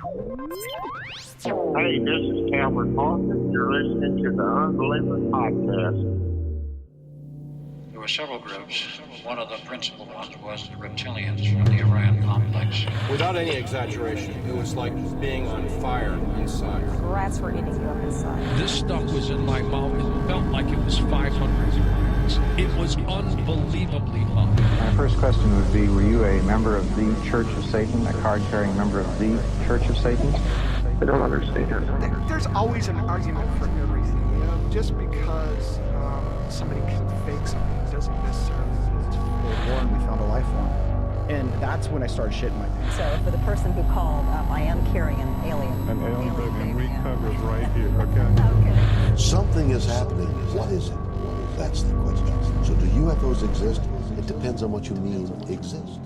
Hey, this is Cameron Parker. You're listening to the Unbelievers podcast. There were several groups. One of the principal ones was the reptilians from the Orion complex. Without any exaggeration, it was like being on fire inside. Rats were eating you up inside. This stuff was in my mouth. It felt like it was 500 degrees. It was unbelievably hot. My first question would be, were you a member of the Church of Satan, a card-carrying member of the Church of Satan? I don't understand. There's always an argument for everything, you know? Just because somebody can fake something doesn't necessarily mean it's war, and we found a life form. And that's when I started shitting my pants. So for the person who called, I am carrying an alien. An alien baby, we covered right here, okay? Okay. Something is happening. What is it? That's the question. So do UFOs exist? It depends on what you mean exist.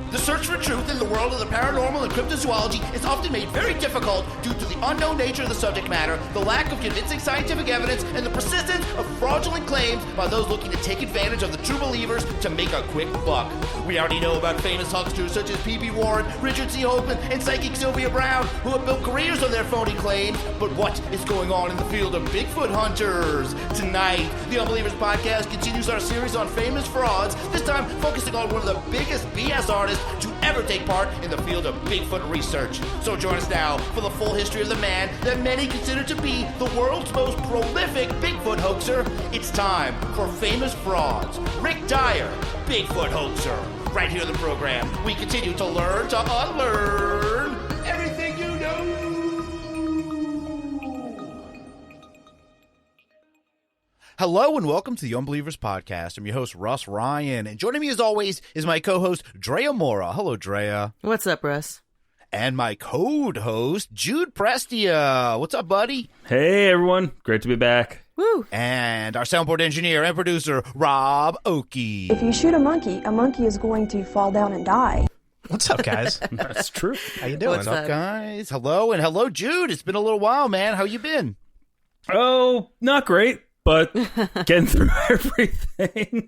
The search for truth in the world of the paranormal and cryptozoology is often made very difficult due to the unknown nature of the subject matter, the lack of convincing scientific evidence, and the persistence of fraudulent claims by those looking to take advantage of the true believers to make a quick buck. We already know about famous hucksters such as P.B. Warren, Richard C. Hopeman, and psychic Sylvia Brown, who have built careers on their phony claims. But what is going on in the field of Bigfoot hunters? Tonight, the Unbelievers podcast continues our series on famous frauds, this time focusing on one of the biggest BS artists to ever take part in the field of Bigfoot research. So join us now for the full history of the man that many consider to be the world's most prolific Bigfoot hoaxer. It's time for Famous Frauds. Rick Dyer, Bigfoot hoaxer. Right here in the program, we continue to learn to unlearn everything you know. Hello and welcome to the Unbelievers podcast. I'm your host, Rus Ryan, and joining me as always is my co-host, Drea Mora. Hello, Drea. What's up, Russ? And my co-host, Jude Prestia. What's up, buddy? Hey, everyone. Great to be back. Woo. And our soundboard engineer and producer, Rob Okey. If you shoot a monkey is going to fall down and die. What's up, guys? That's true. How you doing? What's up, guys? Hello, and hello, Jude. It's been a little while, man. How you been? Oh, not great, but getting through everything.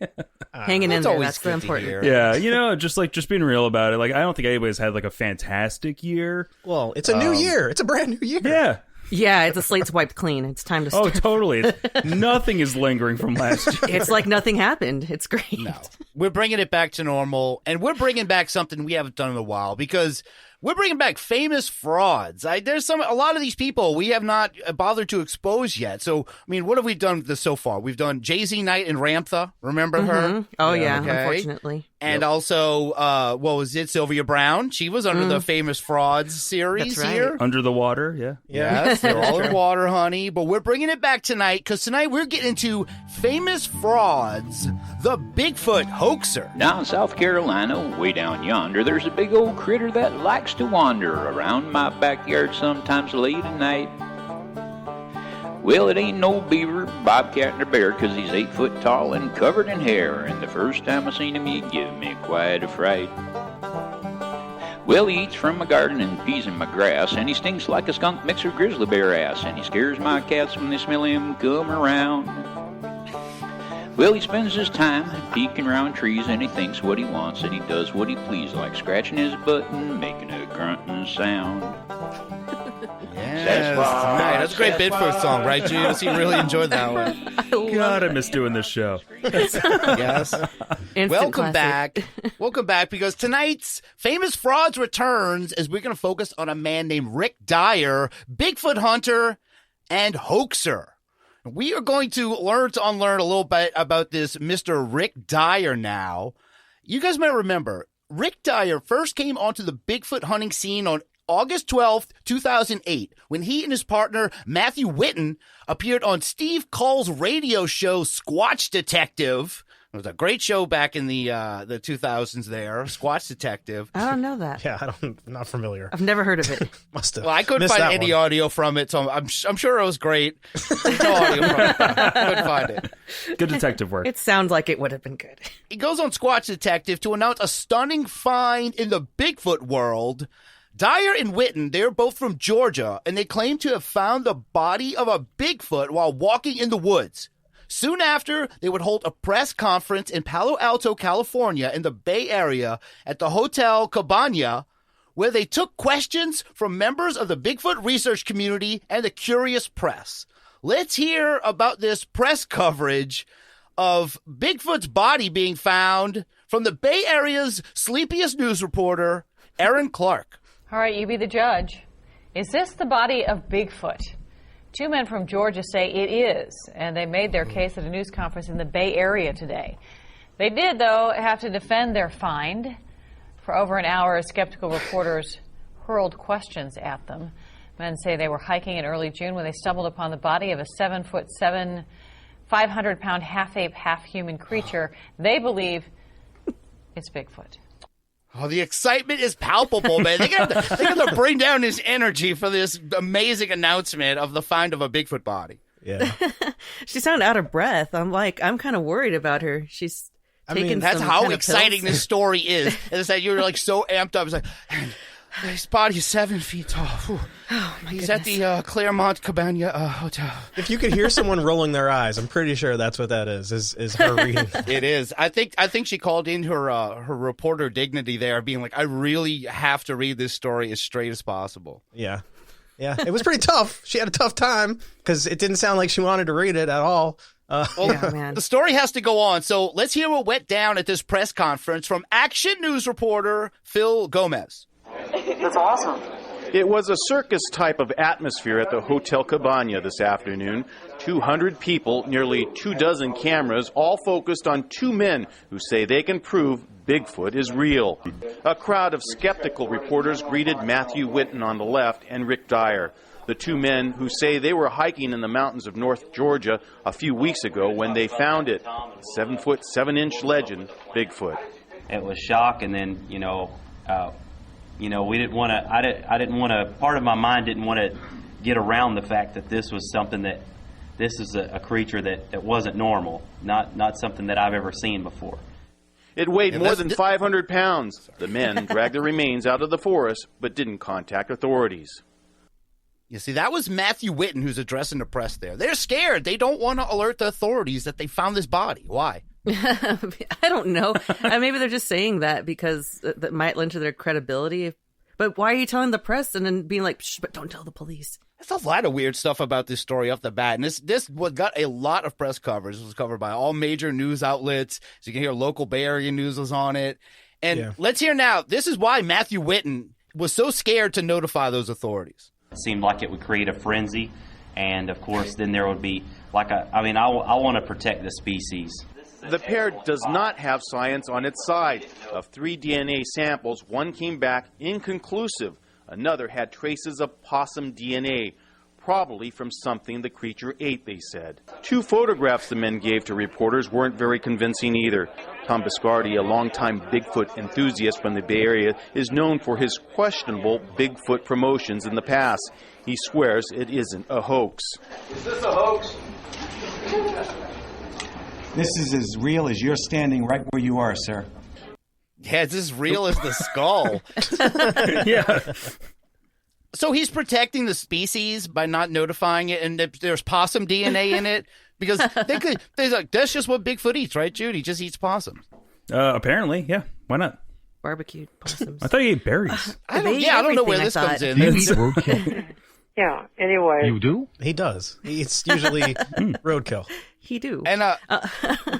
Hanging in there, that's the important. Yeah, you know, just being real about it. Like, I don't think anybody's had like a fantastic year. Well, it's a new year. It's a brand new year. Yeah. Yeah, it's a slate's wiped clean. It's time to start. Oh, totally. Nothing is lingering from last year. It's like nothing happened. It's great. No. We're bringing it back to normal, and we're bringing back something we haven't done in a while because we're bringing back famous frauds. There's a lot of these people we have not bothered to expose yet. So, I mean, what have we done so far? We've done Jay-Z Knight and Ramtha. Remember her? Oh, yeah, unfortunately. And also, what was it? Sylvia Brown. She was under the Famous Frauds series here. Under the water, yeah. Yes, they're all in water, honey. But we're bringing it back tonight because tonight we're getting into Famous Frauds, the Bigfoot Hoaxer. Down in South Carolina, way down yonder, there's a big old critter that likes to wander around my backyard sometimes late at night. Well, it ain't no beaver, bobcat, or bear, 'cause he's 8 foot tall and covered in hair, and the first time I seen him, he give me quite a fright. Well, he eats from my garden and pees in my grass, and he stinks like a skunk mixer grizzly bear ass, and he scares my cats when they smell him come around. Well, he spends his time peeking around trees, and he thinks what he wants, and he does what he please, like scratching his butt and making a grunting sound. Yes, that's a great Bigfoot song, right, Jude? So you really enjoyed that one. God, I miss doing this show. Yes. Welcome classic. back. Welcome back, because tonight's Famous Frauds returns as we're going to focus on a man named Rick Dyer, Bigfoot hunter and hoaxer. We are going to learn to unlearn a little bit about this Mr. Rick Dyer now. You guys might remember, Rick Dyer first came onto the Bigfoot hunting scene on August 12th, 2008, when he and his partner, Matthew Whitten, appeared on Steve Call's radio show, Squatch Detective. It was a great show back in the 2000s there, Squatch Detective. I don't know that. Yeah, I'm not familiar. I've never heard of it. Must have. Well, I couldn't find any audio from it, so I'm sure it was great. No audio from it. Couldn't find it. Good detective work. It sounds like it would have been good. He goes on Squatch Detective to announce a stunning find in the Bigfoot world. Dyer and Whitten, they're both from Georgia, and they claim to have found the body of a Bigfoot while walking in the woods. Soon after, they would hold a press conference in Palo Alto, California, in the Bay Area at the Hotel Cabana, where they took questions from members of the Bigfoot research community and the curious press. Let's hear about this press coverage of Bigfoot's body being found from the Bay Area's sleepiest news reporter, Aaron Clark. All right, you be the judge. Is this the body of Bigfoot? 2 men from Georgia say it is, and they made their case at a news conference in the Bay Area today. They did, though, have to defend their find. For over an hour, skeptical reporters hurled questions at them. Men say they were hiking in early June when they stumbled upon the body of a 7'7", 500-pound half-ape, half-human creature. They believe it's Bigfoot. Oh, the excitement is palpable, man. They got to bring down his energy for this amazing announcement of the find of a Bigfoot body. Yeah. She sounded out of breath. I'm kind of worried about her. She's taking that's some how kind of exciting pills. this story is. And it's like you're like so amped up. It's like, his body's 7 feet tall. Oh, my He's goodness. at the Claremont Cabana Hotel. If you could hear someone rolling their eyes, I'm pretty sure that's what that is her reading. It is. I think she called in her reporter dignity there, being like, I really have to read this story as straight as possible. Yeah. Yeah. It was pretty tough. She had a tough time because it didn't sound like she wanted to read it at all. The story has to go on, so let's hear what went down at this press conference from Action News reporter Phil Gomez. That's awesome. It was a circus type of atmosphere at the Hotel Cabana this afternoon. 200 people, nearly 24 cameras, all focused on 2 men who say they can prove Bigfoot is real. A crowd of skeptical reporters greeted Matthew Whitten on the left and Rick Dyer, the 2 men who say they were hiking in the mountains of North Georgia a few weeks ago when they found it. 7-foot, 7-inch legend, Bigfoot. It was shock, and then, we didn't want to, I didn't want to, part of my mind didn't want to get around the fact that this was something that, this is a creature that wasn't normal, not something that I've ever seen before. It weighed more than 500 pounds. The men dragged the remains out of the forest, but didn't contact authorities. You see, that was Matthew Whitten who's addressing the press there. They're scared. They don't want to alert the authorities that they found this body. Why? I don't know. Maybe they're just saying that because that might lend to their credibility. But why are you telling the press and then being like, shh, but don't tell the police? There's a lot of weird stuff about this story off the bat. And this got a lot of press coverage. This was covered by all major news outlets. So you can hear local Bay Area news was on it. And let's hear now. This is why Matthew Whitten was so scared to notify those authorities. It seemed like it would create a frenzy. And, of course, then there would be, I want to protect the species. The pair does not have science on its side. Of 3 DNA samples, 1 came back inconclusive. Another had traces of possum DNA, probably from something the creature ate, they said. 2 photographs the men gave to reporters weren't very convincing either. Tom Biscardi, a longtime Bigfoot enthusiast from the Bay Area, is known for his questionable Bigfoot promotions in the past. He swears it isn't a hoax. Is this a hoax? This is as real as you're standing right where you are, sir. Yeah, it's as real as the skull. Yeah. So he's protecting the species by not notifying it, and there's possum DNA in it because they're like, that's just what Bigfoot eats, right, Jude? He just eats possums. Apparently, yeah. Why not? Barbecued possums. I thought you ate berries. I don't know where this comes in. Yeah, anyway. You do? He does. It's usually roadkill. He do. And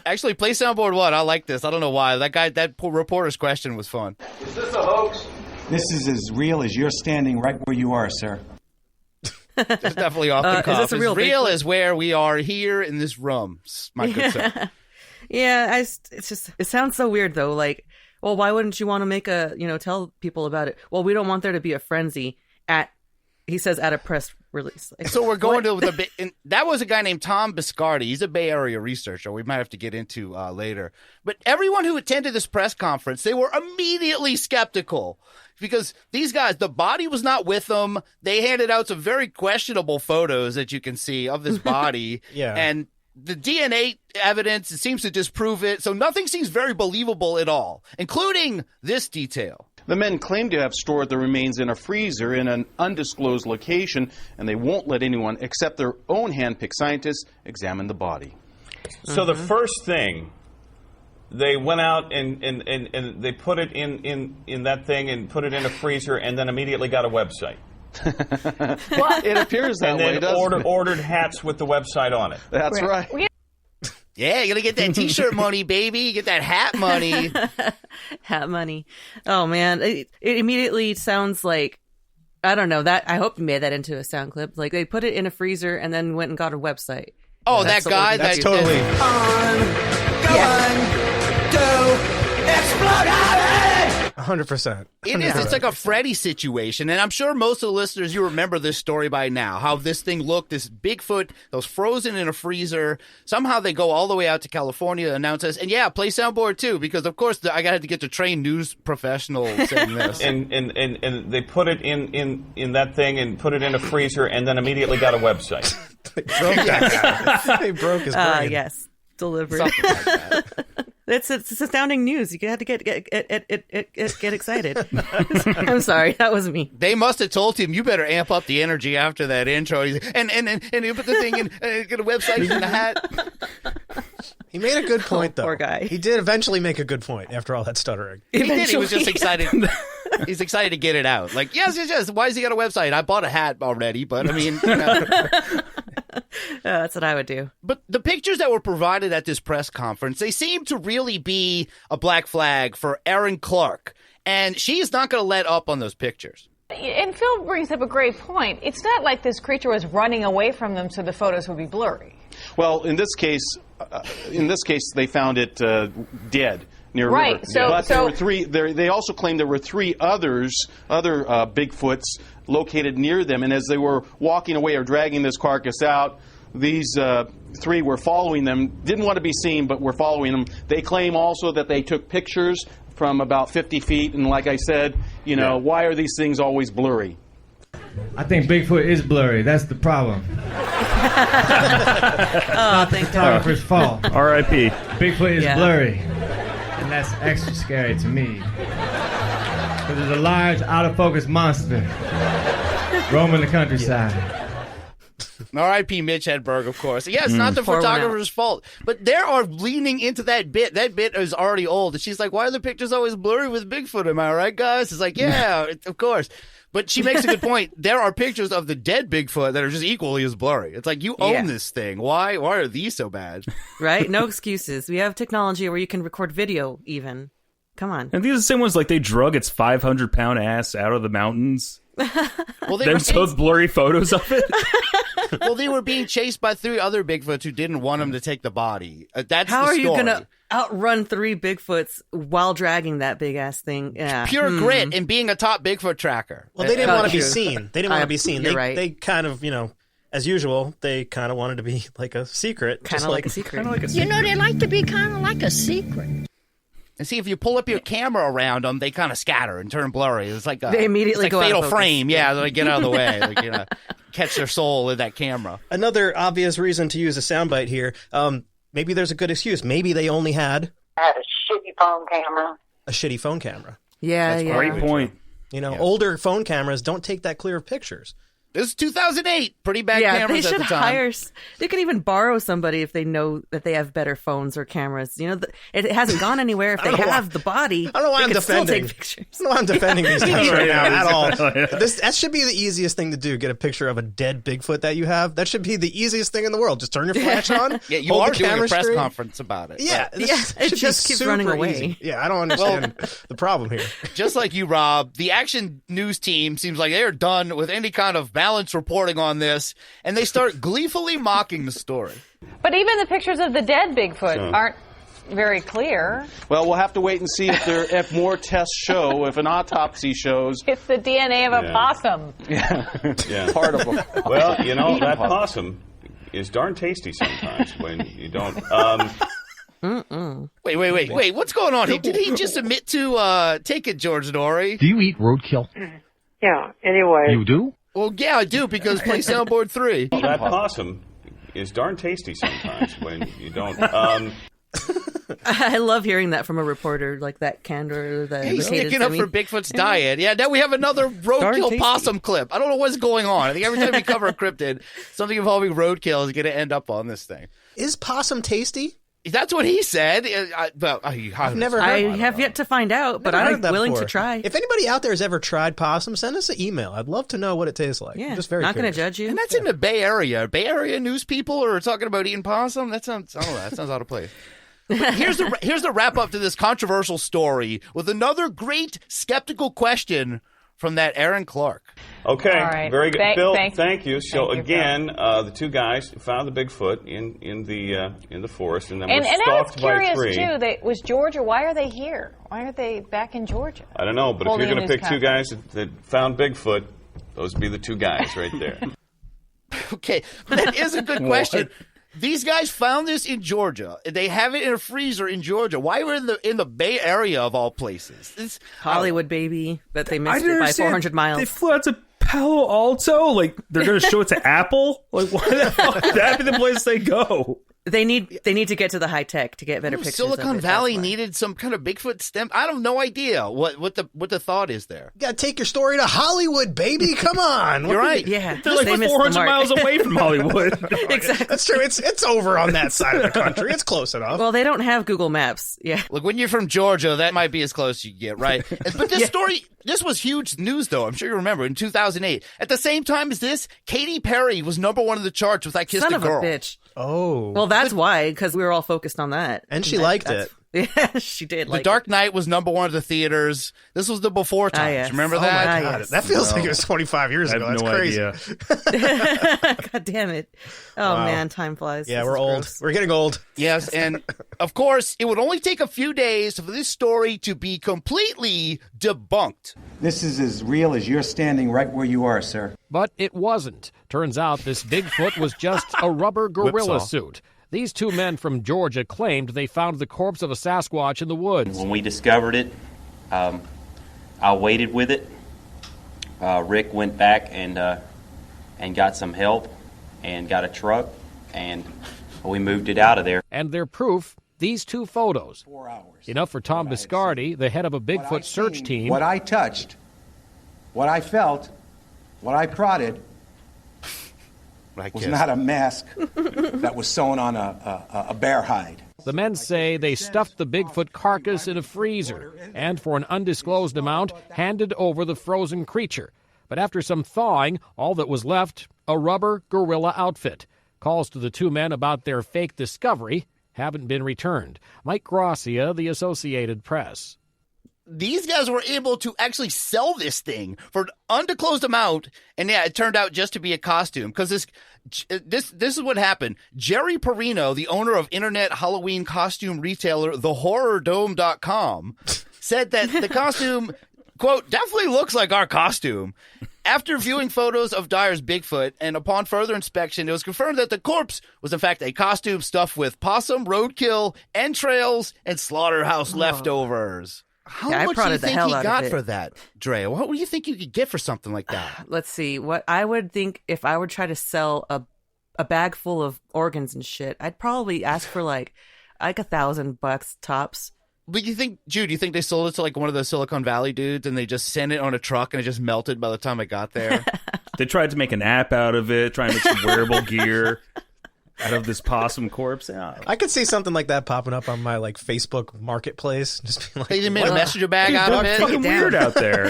actually, play soundboard 1. I like this. I don't know why. That reporter's question was fun. Is this a hoax? This is as real as you're standing right where you are, sir. It's definitely off the cuff. Is this a real as real as where we are here in this room, my good sir. Yeah, it sounds so weird though. Like, well, why wouldn't you want to make tell people about it? Well, we don't want there to be a frenzy he says at a press release. Like, so we're going to that was a guy named Tom Biscardi. He's a Bay Area researcher. We might have to get into later. But everyone who attended this press conference, they were immediately skeptical because these guys, the body was not with them. They handed out some very questionable photos that you can see of this body. Yeah. And the DNA evidence, it seems to disprove it. So nothing seems very believable at all, including this detail. The men claim to have stored the remains in a freezer in an undisclosed location, and they won't let anyone except their own hand-picked scientists examine the body. So the first thing, they went out and they put it in that thing and put it in a freezer and then immediately got a website. Well, it appears that way, and doesn't then it? ordered hats with the website on it. That's right. Yeah, you're going to get that T-shirt money, baby. You get that hat money. Hat money. Oh, man. It immediately sounds like, I don't know, that I hope you made that into a sound clip. Like, they put it in a freezer and then went and got a website. Oh, that guy? That's totally... Explode! 100%. It is. It's like a Freddy situation. And I'm sure most of the listeners, you remember this story by now, how this thing looked, this Bigfoot that was frozen in a freezer. Somehow they go all the way out to California to announce this. And yeah, play soundboard too, because of course I had to get to train news professionals saying this. and they put it in that thing and put it in a freezer and then immediately got a website. They broke that guy. They broke his brain. Yes. Delivered. Something like that. It's astounding news. You have to get excited. I'm sorry, that was me. They must have told him, you better amp up the energy after that intro. And he put the thing in, get a website in the hat. He made a good point, though. Poor guy. He did eventually make a good point after all that stuttering. He did. He was just excited. He's excited to get it out. Like, yes. Why has he got a website? I bought a hat already, but I mean, you know. That's what I would do. But the pictures that were provided at this press conference, they seem to really be a black flag for Erin Clark. And she is not going to let up on those pictures. And Phil brings up a great point. It's not like this creature was running away from them so the photos would be blurry. Well, in this case, they found it dead near a right. river. So there were three. They also claimed there were three other Bigfoots located near them, and as they were walking away or dragging this carcass out, these three were following them. Didn't want to be seen, but were following them. They claim also that they took pictures from about 50 feet, and like I said, why are these things always blurry? I think Bigfoot is blurry. That's the problem. Thank God. Photographer's fault. R.I.P. Bigfoot is blurry, and that's extra scary to me. Because there's a large, out-of-focus monster roaming the countryside. R.I.P. Mitch Hedberg, of course. Yeah, it's not the photographer's fault. But they are leaning into that bit. That bit is already old. And she's like, why are the pictures always blurry with Bigfoot? Am I right, guys? It's like, yeah, of course. But she makes a good point. There are pictures of the dead Bigfoot that are just equally as blurry. It's like, you own this thing. Why are these so bad? Right? No excuses. We have technology where you can record video even. Come on. And these are the same ones like they drug its 500-pound ass out of the mountains. Well, There's those blurry photos of it. Well, they were being chased by three other Bigfoots who didn't want them to take the body. That's How the are story. you going to outrun three Bigfoots while dragging that big-ass thing? Yeah. Pure grit and being a top Bigfoot tracker. Well, they didn't want to be seen. They didn't want to be seen. You're right. They kind of, as usual, they kind of wanted to be like a secret. Kind of like a secret. They like to be kind of like a secret. And see, if you pull up your camera around them, they kind of scatter and turn blurry. It's like they immediately it's go like out Fatal of focus. Frame. Yeah, they get out of the way. Catch their soul in that camera. Another obvious reason to use a soundbite here. Maybe there's a good excuse. Maybe they only had I had a shitty phone camera. a shitty phone camera. Yeah, That's a great point. Older phone cameras don't take that clear of pictures. This is 2008. Pretty bad Yeah, cameras they at should the time. hire. They can even borrow somebody if they know that they have better phones or cameras. It hasn't gone anywhere. If they have the body, I don't know why I'm defending. Take pictures. I don't know why I'm defending these guys right now at all. Yeah. That should be the easiest thing to do. Get a picture of a dead Bigfoot that you have. That should be the easiest thing in the world. Just turn your flash on. Yeah, you hold are the doing a camera press straight. conference about it. Yeah, Right. It just keeps running away. Easy. Yeah, I don't understand the problem here. Just like you, Rob, the Action News team seems like they're done with any kind of balanced reporting on this, and they start gleefully mocking the story. But even the pictures of the dead Bigfoot aren't very clear. Well, we'll have to wait and see if more tests show, if an autopsy shows. It's the DNA of a possum. Yeah. Part of them. Well, that possum is darn tasty sometimes when you don't. Wait, what's going on? Did he just admit to take it, George Norrie? Do you eat roadkill? Yeah, anyway. You do? Well, yeah, I do, because play soundboard 3. That possum is darn tasty sometimes when you don't. I love hearing that from a reporter, like that candor. He's sticking up for Bigfoot's diet. Yeah, now we have another roadkill possum clip. I don't know what's going on. I think every time we cover a cryptid, something involving roadkill is going to end up on this thing. Is possum tasty? That's what he said. I've never heard. I have yet to find out, but I'm willing to try. If anybody out there has ever tried possum, send us an email. I'd love to know what it tastes like. Yeah, I'm just very not going to curious. judge you. And that's in the Bay Area. Bay Area news people are talking about eating possum. That sounds out of place. But here's the wrap up to this controversial story with another great skeptical question from that Aaron Clark. Okay, All right. very good, Bill. thank you. So Thank you, again, the two guys found the Bigfoot in the forest, and then And were I was stalked by curious, three. too, was Georgia, why are they here? Why are they back in Georgia? I don't know, but if Holding you're going a to news pick two guys that found Bigfoot, those would be the two guys right there. Okay, that is a good question. These guys found this in Georgia. They have it in a freezer in Georgia. Why were in the Bay Area of all places? It's Hollywood, baby, but they missed it by 400 miles. They flew out to Palo Alto. Like they're going to show it to Apple. Like why the hell would that be the place they go? They need to get to the high tech to get better pictures. Silicon of it. Valley needed some kind of Bigfoot stem. I have no idea what the thought is there. You got to take your story to Hollywood, baby. Come on. You're right. Yeah, They're like 400 miles away from Hollywood. Exactly. That's true. It's over on that side of the country. It's close enough. Well, they don't have Google Maps. Yeah. Look, when you're from Georgia, that might be as close as you get, right? But this story, this was huge news, though. I'm sure you remember in 2008. At the same time as this, Katy Perry was #1 in the charts with "I Kissed Son a of Girl." a bitch. Oh. Well, that's why, because we were all focused on that. And she liked it. Yeah, she did. The Dark Knight was #1 at the theaters. This was the before times. yes. Remember Oh that? my God. That feels like it was 25 years ago. That's crazy. God damn it. Oh, Wow. man, time flies. Yeah, This we're is old. gross. We're getting old. Yes, and of course, it would only take a few days for this story to be completely debunked. This is as real as you're standing right where you are, sir. But it wasn't. Turns out this Bigfoot was just a rubber gorilla Whipsaw. suit. These two men from Georgia claimed they found the corpse of a Sasquatch in the woods. When we discovered it, I waited with it. Rick went back and got some help and got a truck, and we moved it out of there. And their proof, these two photos. Enough for Tom Biscardi, the head of a Bigfoot search team. What I touched, what I felt, what I prodded was not a mask that was sewn on a bear hide. The men say they stuffed the Bigfoot carcass in a freezer and, for an undisclosed amount, handed over the frozen creature. But after some thawing, all that was left, a rubber gorilla outfit. Calls to the two men about their fake discovery haven't been returned. Mike Gracia, The Associated Press. These guys were able to actually sell this thing for an undisclosed amount, and yeah, it turned out just to be a costume. Because this is what happened. Jerry Perino, the owner of internet Halloween costume retailer TheHorrorDome.com, said that the costume, quote, definitely looks like our costume. After viewing photos of Dyer's Bigfoot and upon further inspection, it was confirmed that the corpse was in fact a costume stuffed with possum, roadkill, entrails, and slaughterhouse leftovers. How Yeah, I much do you prodded the think hell he out of got it. for that, Drea? What do you think you could get for something like that? Let's see. What I would think if I would try to sell a bag full of organs and shit, I'd probably ask for like $1,000 tops. But you think, Jude, you think they sold it to like one of the Silicon Valley dudes and they just sent it on a truck and it just melted by the time it got there? They tried to make an app out of it, trying to make some wearable gear out of this possum corpse. Yeah. I could see something like that popping up on my like Facebook Marketplace. Just be like, They just made a messenger bag out of it. Fucking weird out there.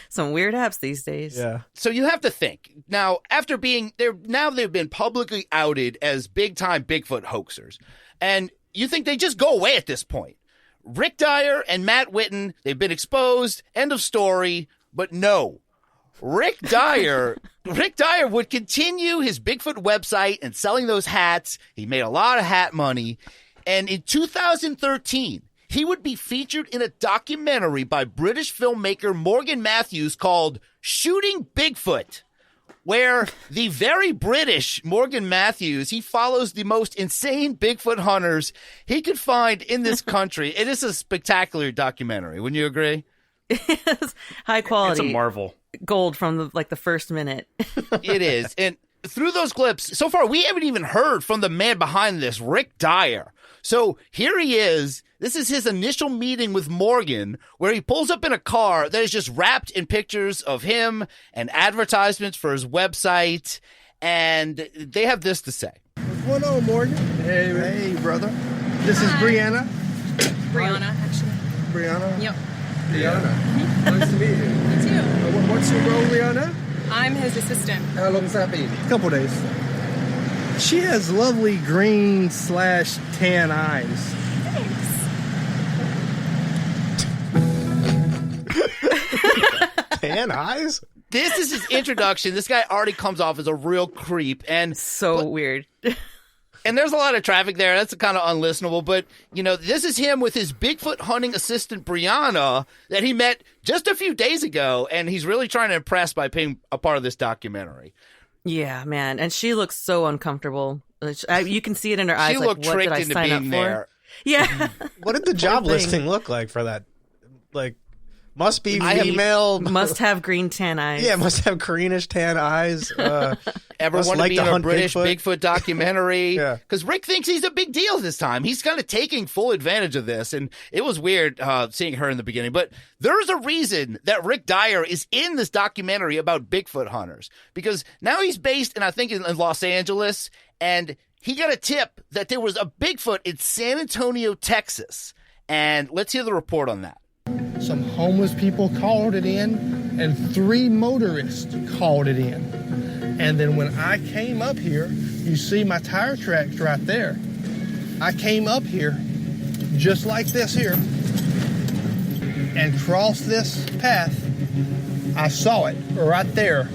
Some weird apps these days. Yeah. So you have to think now. After being there, now they've been publicly outed as big time Bigfoot hoaxers, and you think they just go away at this point? Rick Dyer and Matt Whitten, they've been exposed. End of story. But no, Rick Dyer would continue his Bigfoot website and selling those hats. He made a lot of hat money. And in 2013, he would be featured in a documentary by British filmmaker Morgan Matthews called Shooting Bigfoot, where the very British Morgan Matthews, he follows the most insane Bigfoot hunters he could find in this country. It is a spectacular documentary. Wouldn't you agree? High quality. It's a marvel. Gold from the first minute. It is. And through those clips, so far, we haven't even heard from the man behind this, Rick Dyer. So here he is. This is his initial meeting with Morgan, where he pulls up in a car that is just wrapped in pictures of him and advertisements for his website. And they have this to say. going on, Morgan? Hey, brother. This is Brianna. Brianna, actually. Brianna? Yep. Brianna. Nice to meet you. Me too. What's your role, Brianna? I'm his assistant. How long's that been? A couple days. She has lovely green/tan eyes. Tan eyes? This is his introduction. This guy already comes off as a real creep. And weird. And there's a lot of traffic there. That's kind of unlistenable. But, you know, this is him with his Bigfoot hunting assistant, Brianna, that he met just a few days ago. And he's really trying to impress by being a part of this documentary. Yeah, man. And she looks so uncomfortable. You can see it in her eyes. She like, looked what tricked did I into sign being up for? there. Yeah. What did the job listing look like for that? Like, must be female. Must have green tan eyes. Yeah, must have greenish tan eyes. Ever want to be in a British Bigfoot documentary? Yeah. Because Rick thinks he's a big deal this time. He's kind of taking full advantage of this. And it was weird seeing her in the beginning. But there's a reason that Rick Dyer is in this documentary about Bigfoot hunters. Because now he's based, I think, in Los Angeles. And he got a tip that there was a Bigfoot in San Antonio, Texas. And let's hear the report on that. Some homeless people called it in, and 3 motorists called it in. And then when I came up here, you see my tire tracks right there. I came up here just like this here and crossed this path. I saw it right there,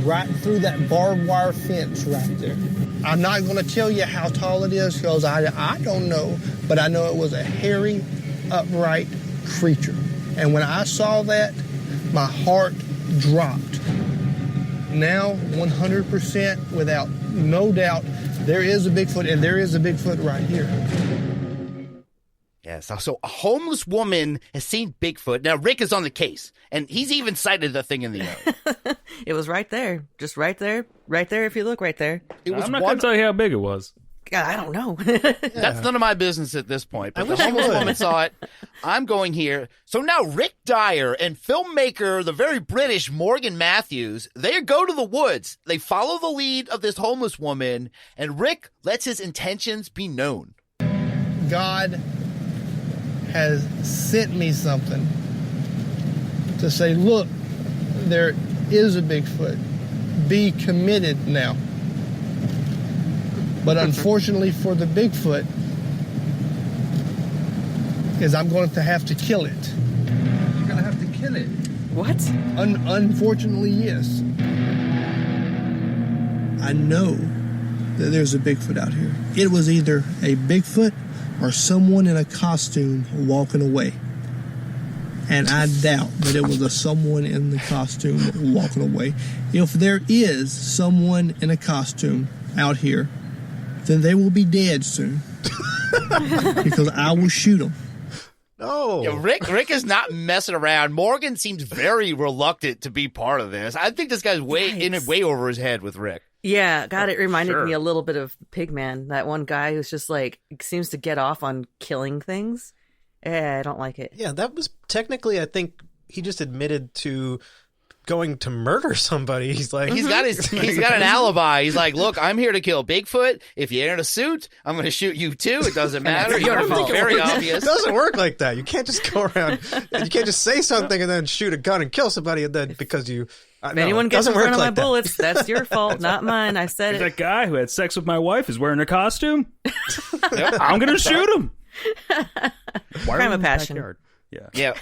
right through that barbed wire fence right there. I'm not going to tell you how tall it is because I don't know, but I know it was a hairy, upright creature. And when I saw that, my heart dropped. Now, 100%, without no doubt, there is a Bigfoot, and there is a Bigfoot right here. Yes, so a homeless woman has seen Bigfoot. Now, Rick is on the case, and he's even cited the thing in the area. It was right there. Just right there. Right there if you look right there. I'm not going to tell you how big it was. God, I don't know. That's none of my business at this point. But the homeless woman saw it. I'm going here. So now Rick Dyer and filmmaker, the very British Morgan Matthews, they go to the woods. They follow the lead of this homeless woman, and Rick lets his intentions be known. God has sent me something to say, look, there is a Bigfoot. Be committed now. But unfortunately for the Bigfoot, is I'm going to have to kill it. You're going to have to kill it. What? Unfortunately, yes. I know that there's a Bigfoot out here. It was either a Bigfoot or someone in a costume walking away. And I doubt that it was someone in the costume walking away. If there is someone in a costume out here, then they will be dead soon. Because I will shoot them. No. Yeah, Rick is not messing around. Morgan seems very reluctant to be part of this. I think this guy's way over his head with Rick. Yeah, God, it reminded me a little bit of Pigman, that one guy who's just like, seems to get off on killing things. Yeah, I don't like it. Yeah, that was technically, I think he just admitted to going to murder somebody. He's like, he's got an alibi. He's like, look, I'm here to kill Bigfoot. If you're in a suit, I'm going to shoot you too. It doesn't matter. It's very obvious. It doesn't work like that. You can't just go around. You can't just say something and then shoot a gun and kill somebody and then because you. If anyone gets in front of my bullets, that's your fault, not mine. I said it. That guy who had sex with my wife is wearing a costume. I'm going to shoot him. Crime of passion. Yeah.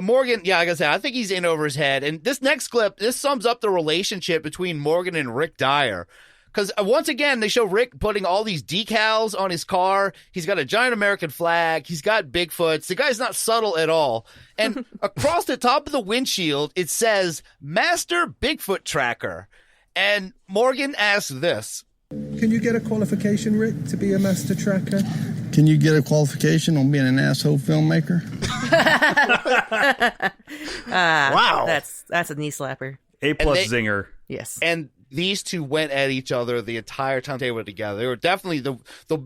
Morgan, like I said, I think he's in over his head. And this next clip, this sums up the relationship between Morgan and Rick Dyer. Because once again, they show Rick putting all these decals on his car. He's got a giant American flag. He's got Bigfoots. The guy's not subtle at all. And across the top of the windshield, it says, Master Bigfoot Tracker. And Morgan asks this. Can you get a qualification, Rick, to be a master tracker? Can you get a qualification on being an asshole filmmaker? Wow. That's a knee slapper. A+ zinger. Yes. And these two went at each other the entire time they were together. They were definitely the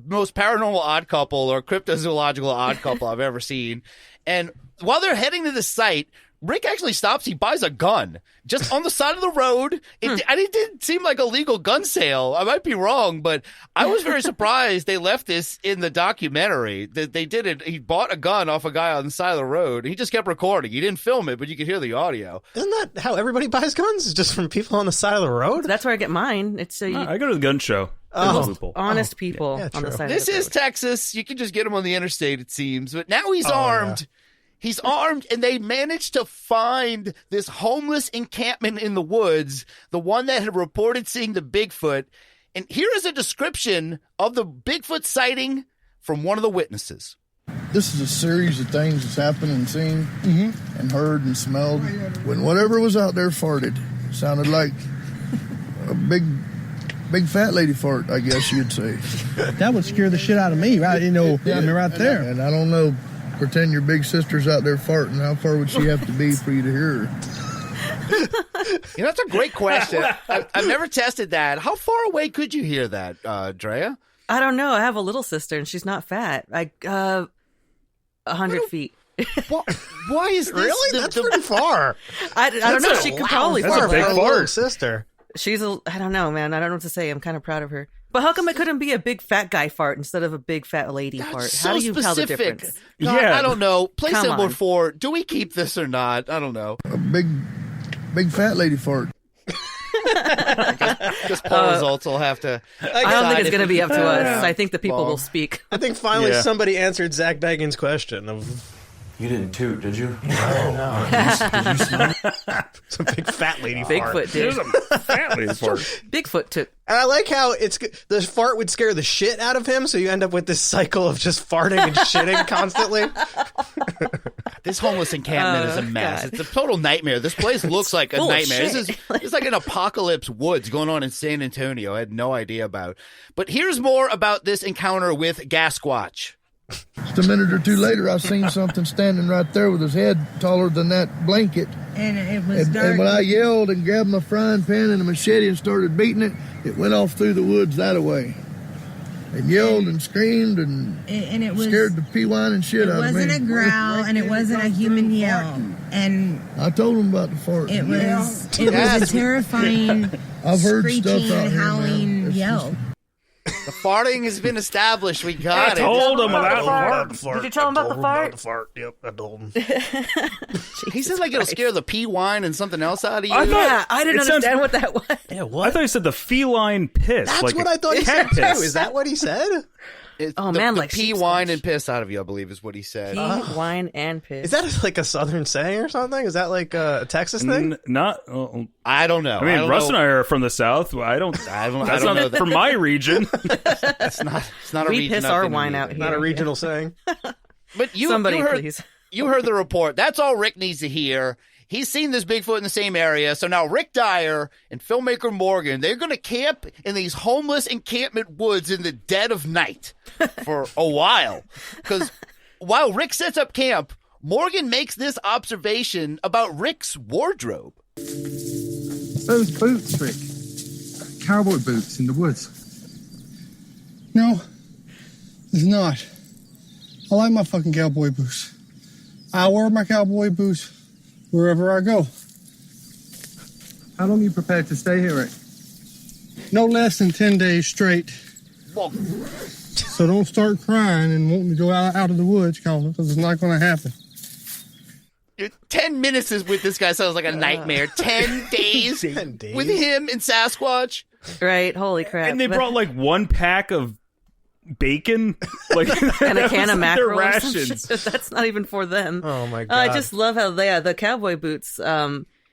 most paranormal odd couple or cryptozoological odd couple I've ever seen. And while they're heading to the site, Rick actually stops. He buys a gun just on the side of the road. And it didn't seem like a legal gun sale. I might be wrong, but I was very surprised they left this in the documentary. That they did it. He bought a gun off a guy on the side of the road. He just kept recording. He didn't film it, but you could hear the audio. Isn't that how everybody buys guns? Just from people on the side of the road? That's where I get mine. It's I go to the gun show. Honest people on the side This of the road. is Texas. You can just get him on the interstate, it seems. But now he's armed. Yeah. He's armed, and they managed to find this homeless encampment in the woods, the one that had reported seeing the Bigfoot. And here is a description of the Bigfoot sighting from one of the witnesses. This is a series of things that's happened and seen and heard and smelled. When whatever was out there farted, it sounded like a big fat lady fart, I guess you'd say. That would scare the shit out of me, right? Right there. And I don't know. Pretend your big sister's out there farting. How far would she have to be for you to hear her? That's a great question. I've never tested that. How far away could you hear that, Drea? I don't know. I have a little sister, and she's not fat. 100 feet. Why is this? Really? That's pretty far. I don't know. She could probably fart. That's a big fart, sister. I don't know, man. I don't know what to say. I'm kind of proud of her. But how come it couldn't be a big fat guy fart instead of a big fat lady fart? So how do you tell the specific. difference? God, I don't know. Play Come symbol on. 4. Do we keep this or not? I don't know. A big fat lady fart. I guess poll results will have to. I don't think it's going to be up to us. I think the people will speak. I think finally somebody answered Zach Baggins' question of. You didn't toot, did you? No. Did you smell it's a big fat lady Bigfoot fart. did. There's a fat lady fart. Bigfoot took. And I like how the fart would scare the shit out of him, so you end up with this cycle of just farting and shitting constantly. This homeless encampment is a mess. God. It's a total nightmare. This place looks like a full of nightmare. shit. It's like an apocalypse woods going on in San Antonio. I had no idea about. But here's more about this encounter with Sasquatch. Just a minute or two later, I seen something standing right there with his head taller than that blanket. And it was dark. And when I yelled and grabbed my frying pan and a machete and started beating it, it went off through the woods that way. And yelled and screamed and it was, scared the pee-wine and shit out of me. It wasn't a growl and it wasn't a human yell. And I told him about the fart. it was a terrifying I've heard screeching, stuff out here, howling man. yell. The farting has been established. We got it. Told him about the fart. Did you tell him about the fart? Yep, I told him. He said like it'll scare the pea wine and something else out of you. I didn't understand what that was. Yeah, what? I thought he said the feline piss. That's like what I thought he said, too. piss. Is that what he said? The pea wine and piss out of you, I believe, is what he said. Pea, wine, and piss. Is that like a southern saying or something? Is that like a Texas thing? I don't know. I mean, Russ and I are from the South. I don't know that from my region. It's not a we region. piss our wine out here. Not a regional saying. But Somebody, heard, please. You heard the report. That's all Rick needs to hear. He's seen this Bigfoot in the same area. So now Rick Dyer and filmmaker Morgan, they're going to camp in these homeless encampment woods in the dead of night for a while. Because while Rick sets up camp, Morgan makes this observation about Rick's wardrobe. Those boots, Rick. Cowboy boots in the woods. No, it's not. I like my fucking cowboy boots. I wear my cowboy boots wherever I go. How long are you prepared to stay here, Rick? No less than 10 days straight. Well, so don't start crying and wanting to go out of the woods, Colin, because it's not going to happen. 10 minutes with this guy sounds like a nightmare. 10 days 10 days with him and Sasquatch. Right, holy crap. And they brought like one pack of bacon, like and a can of mackerel. Their rations. That's not even for them. Oh my god! I just love how the cowboy boots.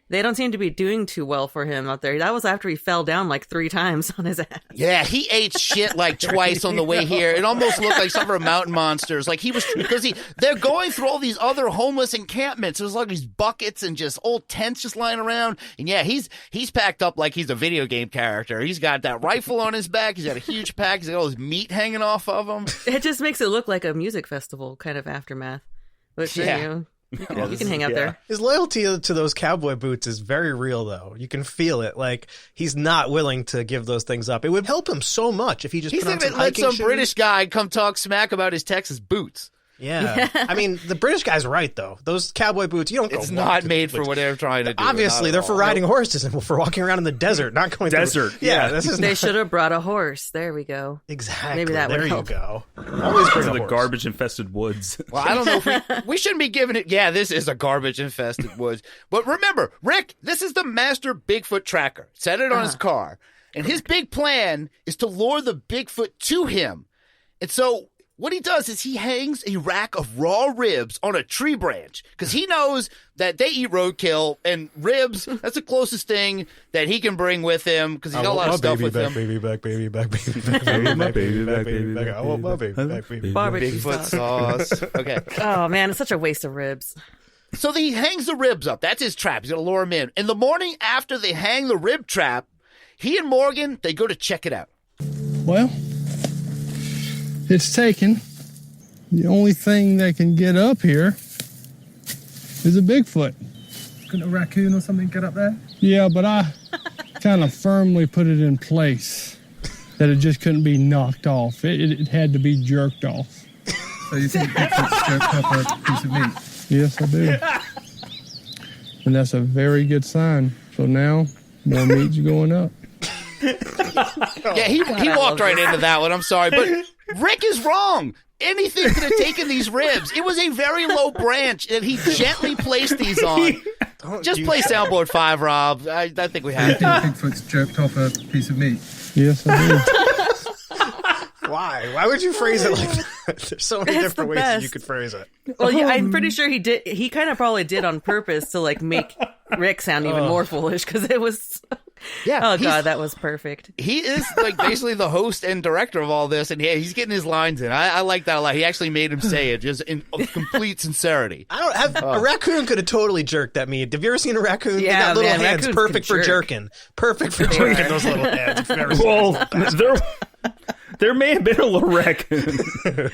They don't seem to be doing too well for him out there. That was after he fell down like 3 times on his ass. Yeah, he ate shit like twice on the way here. It almost looked like some of the mountain monsters. Like he was, because they're going through all these other homeless encampments. There's like these buckets and just old tents just lying around. And yeah, he's packed up like he's a video game character. He's got that rifle on his back. He's got a huge pack. He's got all his meat hanging off of him. It just makes it look like a music festival kind of aftermath. Which, Yeah. you know, you can hang out there. His loyalty to those cowboy boots is very real, though. You can feel it. Like, he's not willing to give those things up. It would help him so much if he just He's put on even some let hiking some shoes. British guy come talk smack about his Texas boots. Yeah. I mean, the British guy's right, though. Those cowboy boots, you don't go. It's not made for what they're trying to do. Obviously, they're for riding horses and for walking around in the desert, not going desert. Yeah, this is. They should have brought a horse. There we go. Exactly. Maybe that would help. There you go. Always bring to a the horse. garbage-infested woods. Well, I don't know if we shouldn't be giving it. Yeah, this is a garbage-infested woods. But remember, Rick, this is the master Bigfoot tracker. Set it on his car. And his big plan is to lure the Bigfoot to him. And so what he does is he hangs a rack of raw ribs on a tree branch because he knows that they eat roadkill, and ribs, that's the closest thing that he can bring with him because he's got a lot of stuff with him. Baby back, baby back, baby back, baby back, baby back, baby back. I want my baby back, baby back. Barbecue Bigfoot sauce. Okay. Oh, man, it's such a waste of ribs. So he hangs the ribs up. That's his trap. He's going to lure him in. In the morning after they hang the rib trap, he and Morgan, they go to check it out. Well, it's taken. The only thing that can get up here is a Bigfoot. Couldn't a raccoon or something get up there? Yeah, but I kind of firmly put it in place that it just couldn't be knocked off. It had to be jerked off. So you think Bigfoot's jerked up a piece of meat? Yes, I do. And that's a very good sign. So now, more meat's going up. Yeah, he walked right into that one. I'm sorry, but Rick is wrong. Anything could have taken these ribs. It was a very low branch that he gently placed these on. Just play soundboard 5, Rob. I think we have to. Bigfoot's jerked off a piece of meat. Yes, I do. Why? Why would you phrase it like that? There's so many different ways that you could phrase it. Well, yeah, I'm pretty sure he did. He kind of probably did on purpose to like make Rick sound even more foolish because it was. Yeah. Oh god, that was perfect. He is like basically the host and director of all this, and yeah, he's getting his lines in. I like that a lot. He actually made him say it just in complete sincerity. I don't have a raccoon could have totally jerked that meat. Have you ever seen a raccoon? Yeah, they got little man, hands, raccoons perfect can for jerk. jerking. Perfect for jerking. Those little hands. If you've ever seen Well, there may have been a little raccoon.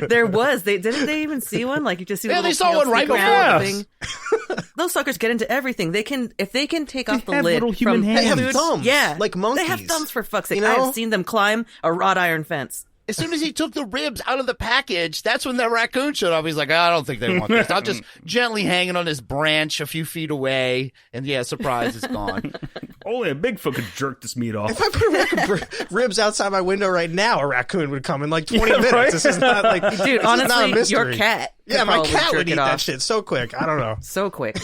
There was. Didn't they even see one? Like you just see. Yeah, the they little saw tail one right stick around before the thing. Those suckers get into everything. They can if they can take off the have lid little human from hands. They have food. thumbs, Yeah, like monkeys. They have thumbs for fuck's sake. You know? I have seen them climb a wrought iron fence. As soon as he took the ribs out of the package, that's when that raccoon showed up. He's like, I don't think they want this. I'll just gently hanging on this branch a few feet away, and yeah, surprise, it's gone. Only a Bigfoot could jerk this meat off. If I put a rack of ribs outside my window right now, a raccoon would come in like 20 minutes. Right? This is not like, Dude, this is not a honestly, mystery. your cat. Yeah, could my probably cat jerk would it eat off that shit so quick. I don't know. so quick.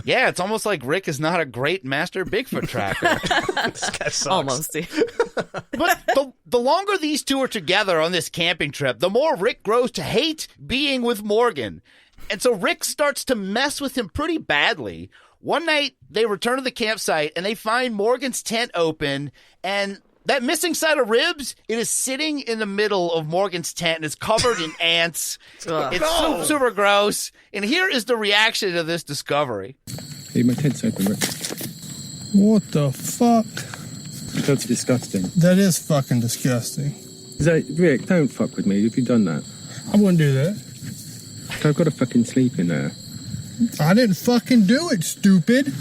Yeah, it's almost like Rick is not a great master Bigfoot tracker. This guy sucks. Almost. But the longer these two are together on this camping trip, the more Rick grows to hate being with Morgan. And so Rick starts to mess with him pretty badly. One night, they return to the campsite, and they find Morgan's tent open, and that missing side of ribs, it is sitting in the middle of Morgan's tent, and it's covered in ants. It's super gross. And here is the reaction to this discovery. Hey, my tent's open, Rick. What the fuck? That's disgusting. That is fucking disgusting. Rick, don't fuck with me. Have you done that? I wouldn't do that. I've got to fucking sleep in there. I didn't fucking do it, stupid.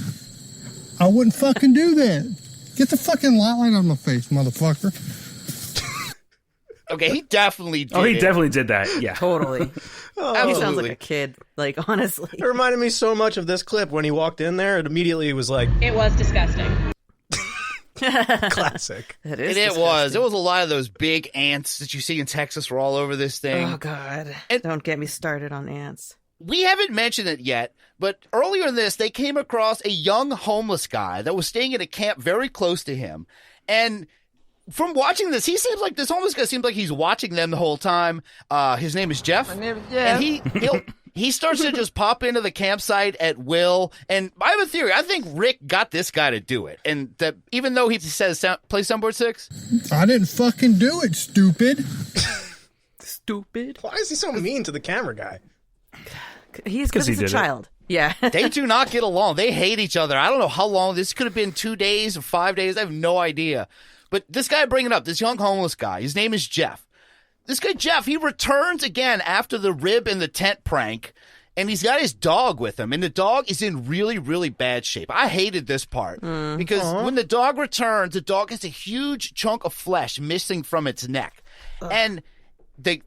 I wouldn't fucking do that. Get the fucking light out of my face, motherfucker. Okay, he definitely did. Oh, he it. definitely did that. Yeah. Totally. He Absolutely. sounds like a kid. Like, honestly. It reminded me so much of this clip when he walked in there. It immediately was like, It was disgusting. classic. It was. It was a lot of those big ants that you see in Texas were all over this thing. Oh, God. And- Don't get me started on ants. We haven't mentioned it yet, but earlier in this, they came across a young homeless guy that was staying at a camp very close to him. And from watching this, this homeless guy seems like he's watching them the whole time. His name is Jeff. And he starts to just pop into the campsite at will. And I have a theory. I think Rick got this guy to do it. And that even though he says, play Soundboard 6. I didn't fucking do it, stupid. Stupid. Why is he so mean to the camera guy? He's because he's a child. Yeah. They do not get along. They hate each other. I don't know how long. This could have been 2 days or 5 days. I have no idea. But this guy bringing up, this young homeless guy, his name is Jeff. This guy, Jeff, he returns again after the rib in the tent prank, and he's got his dog with him, and the dog is in really, really bad shape. I hated this part because when the dog returns, the dog has a huge chunk of flesh missing from its neck. And the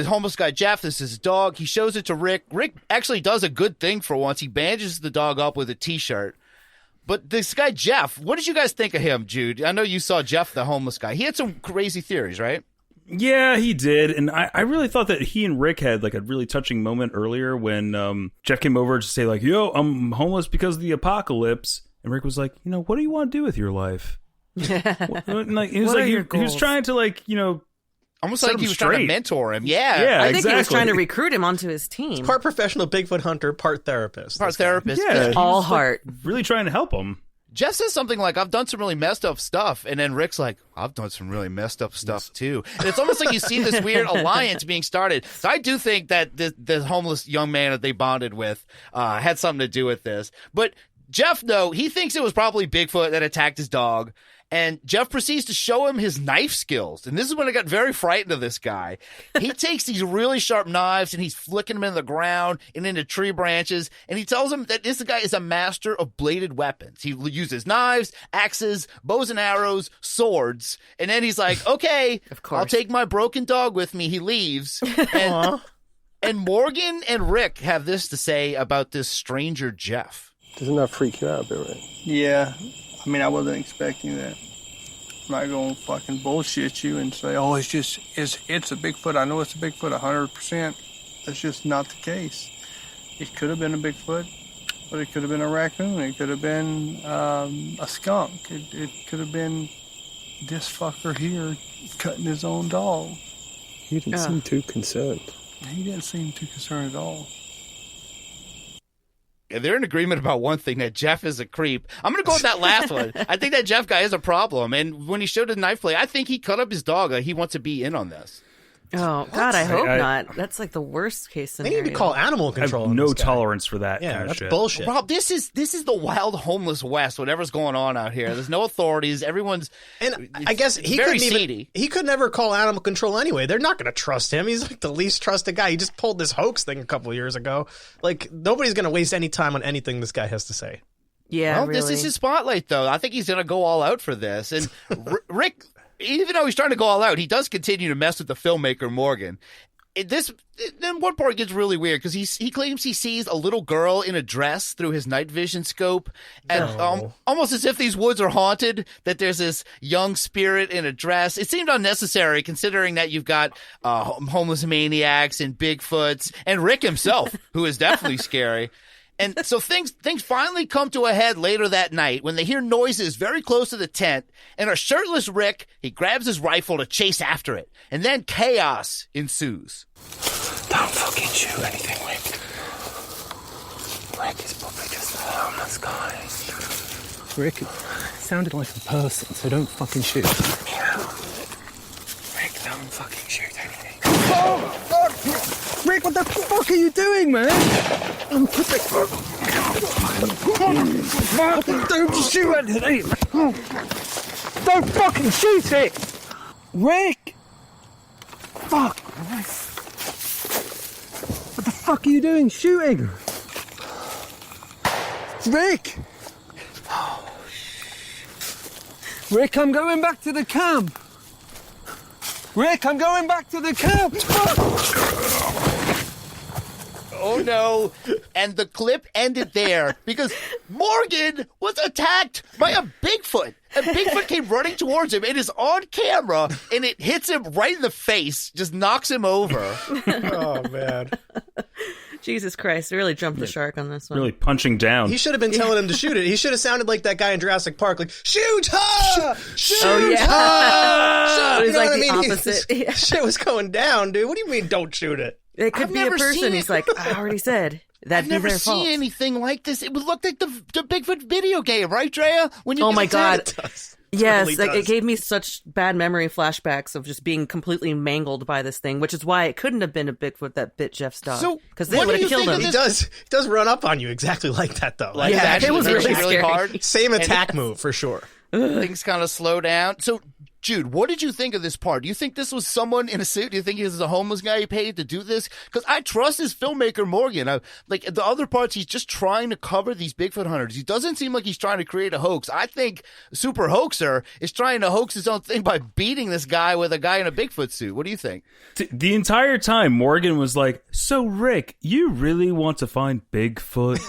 homeless guy Jeff, this is his dog. He shows it to Rick. Rick actually does a good thing for once. He bandages the dog up with a T-shirt. But this guy Jeff, what did you guys think of him, Jude? I know you saw Jeff, the homeless guy. He had some crazy theories, right? Yeah, he did. And I really thought that he and Rick had like a really touching moment earlier when Jeff came over to say like, yo, I'm homeless because of the apocalypse. And Rick was like, what do you want to do with your life? He was trying to almost like he was trying to mentor him. Yeah, I think he was trying to recruit him onto his team. Part professional Bigfoot hunter, part therapist. Yeah, all heart. Really trying to help him. Jeff says something like, I've done some really messed up stuff. And then Rick's like, I've done some really messed up stuff too. And it's almost like you see this weird alliance being started. So I do think that the homeless young man that they bonded with had something to do with this. But Jeff, though, he thinks it was probably Bigfoot that attacked his dog. And Jeff proceeds to show him his knife skills. And this is when I got very frightened of this guy. He takes these really sharp knives and he's flicking them in the ground and into tree branches. And he tells him that this guy is a master of bladed weapons. He uses knives, axes, bows and arrows, swords. And then he's like, okay, I'll take my broken dog with me. He leaves. And Morgan and Rick have this to say about this stranger Jeff. Doesn't that freak you out a bit, right? Yeah. I mean, I wasn't expecting that. I'm not going to fucking bullshit you and say, oh, it's a Bigfoot. I know it's a Bigfoot 100%. That's just not the case. It could have been a Bigfoot, but it could have been a raccoon. It could have been a skunk. It could have been this fucker here cutting his own dog. He didn't seem too concerned. He didn't seem too concerned at all. Yeah, they're in agreement about one thing, that Jeff is a creep. I'm going to go with that last one. I think that Jeff guy is a problem. And when he showed his knife play, I think he cut up his dog. He wants to be in on this. Oh, God, I hope not. That's like the worst case scenario. They need to call animal control. I have no tolerance for that kind of that's shit. bullshit. Rob, this is the wild homeless West, whatever's going on out here. There's no authorities. Everyone's I guess he very couldn't seedy. He could never call animal control anyway. They're not going to trust him. He's like the least trusted guy. He just pulled this hoax thing a couple of years ago. Like, nobody's going to waste any time on anything this guy has to say. Yeah, well, really. This is his spotlight, though. I think he's going to go all out for this. And Rick, even though he's trying to go all out, he does continue to mess with the filmmaker Morgan. Then one part gets really weird because he claims he sees a little girl in a dress through his night vision scope, and almost as if these woods are haunted, that there's this young spirit in a dress. It seemed unnecessary considering that you've got homeless maniacs and Bigfoots and Rick himself, who is definitely scary. And so things finally come to a head later that night when they hear noises very close to the tent, and a shirtless Rick, he grabs his rifle to chase after it. And then chaos ensues. Don't fucking shoot anything, Rick. Rick is probably just a homeless guy. Rick, it sounded like a person, so don't fucking shoot. Rick, don't fucking shoot anything. Oh, fuck! Rick, what the fuck are you doing, man? Don't shoot anything! Don't fucking shoot it! Rick! Fuck! What the fuck are you doing shooting? Rick! Rick, I'm going back to the camp! Rick, I'm going back to the camp! Oh no. And the clip ended there because Morgan was attacked by a Bigfoot. And Bigfoot came running towards him. It is on camera and it hits him right in the face, just knocks him over. Oh, man. Jesus Christ, they really jumped the shark on this one. Really punching down. He should have been telling him to shoot it. He should have sounded like that guy in Jurassic Park, like, shoot her! Shoot Oh, yeah. her! It was You know like what I the mean? opposite. Yeah. Shit was going down, dude. What do you mean, don't shoot it? It could I've be a never person. seen He's it. like, I already said. That'd I've be never their fault. seen anything like this. It would look like the Bigfoot video game, right, Drea? When you Oh get my attacked. God. It Yes, totally like, does. it gave me such bad memory flashbacks of just being completely mangled by this thing, which is why it couldn't have been a Bigfoot that bit Jeff's dog. So, because they what do would have you killed think him. of He does run up on you exactly like that, though. Like, Yeah, that it was actually really hit you scary. hard. Same attack move, for sure. Things kind of slow down. So Jude, what did you think of this part? Do you think this was someone in a suit? Do you think this is a homeless guy he paid to do this? Because I trust his filmmaker, Morgan. Like the other parts, he's just trying to cover these Bigfoot hunters. He doesn't seem like he's trying to create a hoax. I think Super Hoaxer is trying to hoax his own thing by beating this guy with a guy in a Bigfoot suit. What do you think? The entire time, Morgan was like, "So, Rick, you really want to find Bigfoot?"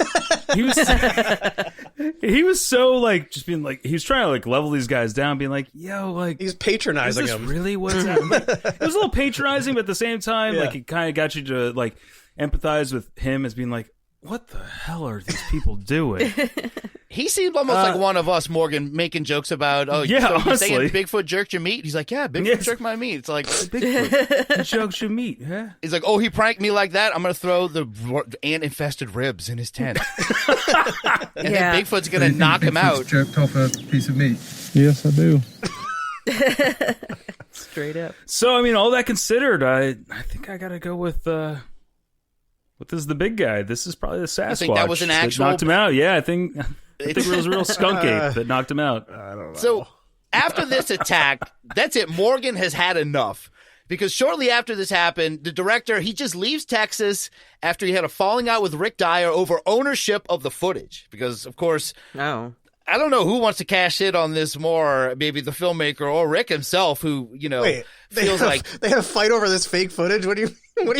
He was so like, just being like, he was trying to like level these guys down, being like, "Yo, like, he's patronizing is this him. Really, what's happening?" Like, it was a little patronizing, but at the same time, like, it kind of got you to like empathize with him as being like, "What the hell are these people doing?" He seemed almost like one of us, Morgan, making jokes about, so you're saying Bigfoot jerked your meat? He's like, yeah, Bigfoot jerked my meat. It's like, Bigfoot jerked your meat, huh? He's like, he pranked me like that? I'm going to throw the ant-infested ribs in his tent. And then Bigfoot's going to knock him out. Jerked off a piece of meat. Yes, I do. Straight up. So, I mean, all that considered, I think I got to go with this is the big guy. This is probably the Sasquatch. You think that was an actual... that knocked him out? Yeah, I think it was a real skunk ape that knocked him out. I don't know. So after this attack, that's it. Morgan has had enough. Because shortly after this happened, the director, he just leaves Texas after he had a falling out with Rick Dyer over ownership of the footage. Because, of course, I don't know who wants to cash in on this more, maybe the filmmaker or Rick himself, who, feels like... They had a fight over this fake footage? What do you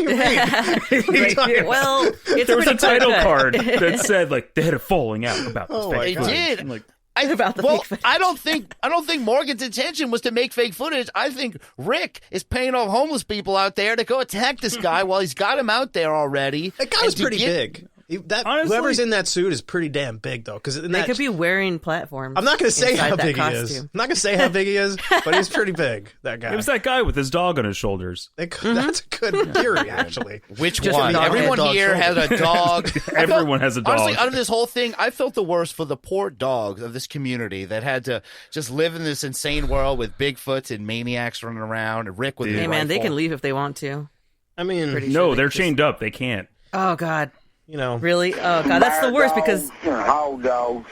mean? Well, there was a title card that said like they had a falling out about this fake footage. They did. I'm like, fake footage. I don't think Morgan's intention was to make fake footage. I think Rick is paying off homeless people out there to go attack this guy while he's got him out there already. That guy was pretty big. Honestly, whoever's in that suit is pretty damn big, though. Because they could be wearing platforms. I'm not going to say how inside big he that is. costume. I'm not going to say how big he is, but he's pretty big. That guy. it was that guy with his dog on his shoulders. That's a good theory, actually. Which one? Everyone here has a dog. Everyone has a dog. Honestly, out of this whole thing, I felt the worst for the poor dogs of this community that had to just live in this insane world with Bigfoots and maniacs running around, and Rick with his man, they rifle. can leave if they want to. I mean, no, they're chained up. They can't. Oh God. Really? Oh God, that's the worst because dog.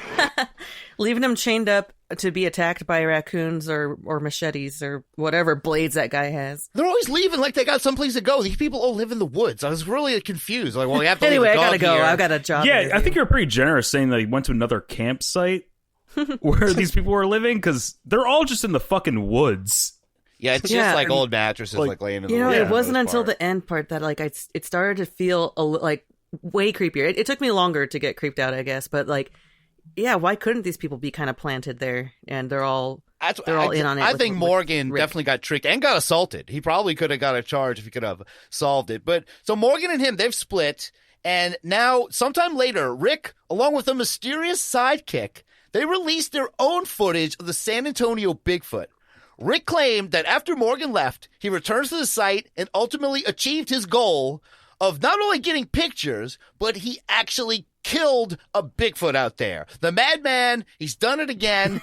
leaving them chained up to be attacked by raccoons or machetes or whatever blades that guy has. They're always leaving like they got someplace to go. These people all live in the woods. I was really confused. Like, well, you have to anyway, leave the I dog gotta go. here. I've got a job. Yeah, I think you're pretty generous saying that he went to another campsite where these people were living because they're all just in the fucking woods. Yeah, it's just like old mattresses like laying in the woods. It wasn't until the end part that like it started to feel like way creepier. It took me longer to get creeped out, I guess, but like, yeah, why couldn't these people be kind of planted there and they're all in on it? I think Morgan definitely got tricked and got assaulted. He probably could have got a charge if he could have solved it. But so Morgan and him, they've split, and now sometime later, Rick, along with a mysterious sidekick, they released their own footage of the San Antonio Bigfoot. Rick claimed that after Morgan left, he returns to the site and ultimately achieved his goal of not only getting pictures, but he actually killed a Bigfoot out there. The madman, he's done it again.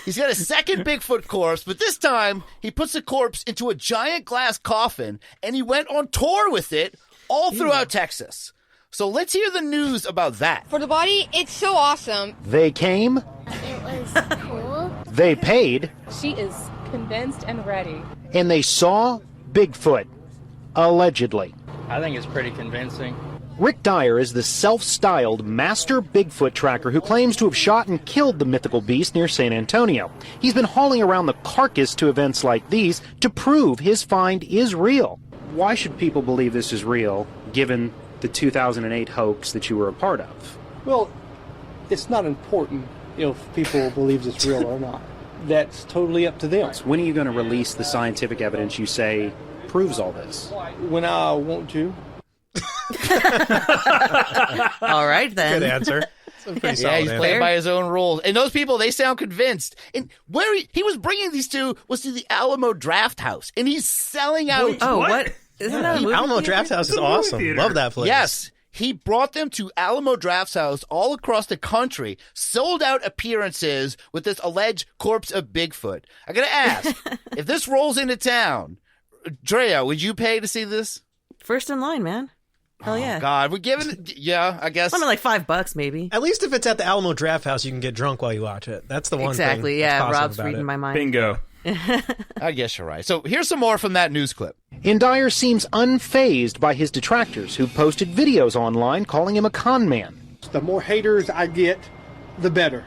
He's got a second Bigfoot corpse, but this time he puts the corpse into a giant glass coffin, and he went on tour with it all throughout Texas. So let's hear the news about that. For the body, it's so awesome. They came. It was cool. They paid. She is convinced and ready. And they saw Bigfoot. Allegedly. I think it's pretty convincing. Rick Dyer is the self-styled master Bigfoot tracker who claims to have shot and killed the mythical beast near San Antonio. He's been hauling around the carcass to events like these to prove his find is real. Why should people believe this is real, given the 2008 hoax that you were a part of? Well, it's not important if people believe it's real or not. That's totally up to them. When are you going to release the scientific evidence you say proves all this? When I want to. All right, then. Good answer. Yeah, he's playing by his own rules. And those people, they sound convinced. And where he was bringing these two was to the Alamo Draft House. And he's selling out. What? Isn't that a movie Alamo theater? Draft House is awesome. Love that place. Yes. He brought them to Alamo Draft House all across the country, sold out appearances with this alleged corpse of Bigfoot. I gotta ask, if this rolls into town, Drea, would you pay to see this? First in line, man. Hell yeah. Oh, God, we're giving it, yeah, I guess. Something like $5 maybe. At least if it's at the Alamo Draft House, you can get drunk while you watch it. That's the one thing. Exactly, that's yeah. awesome Rob's about reading it. my mind. Bingo. I guess you're right. So here's some more from that news clip. And Dyer seems unfazed by his detractors who posted videos online calling him a con man. The more haters I get, the better.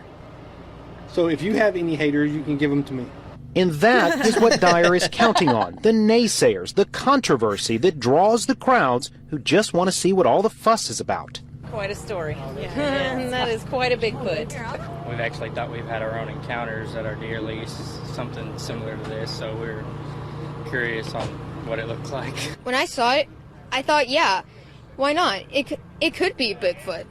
So if you have any haters, you can give them to me. And that is what Dyer is counting on. The naysayers, the controversy that draws the crowds who just want to see what all the fuss is about. Quite a story. Yeah, that is quite a Bigfoot. We've actually thought we've had our own encounters at our deer lease, something similar to this, so we're curious on what it looks like. When I saw it, I thought, yeah, why not? It could be Bigfoot.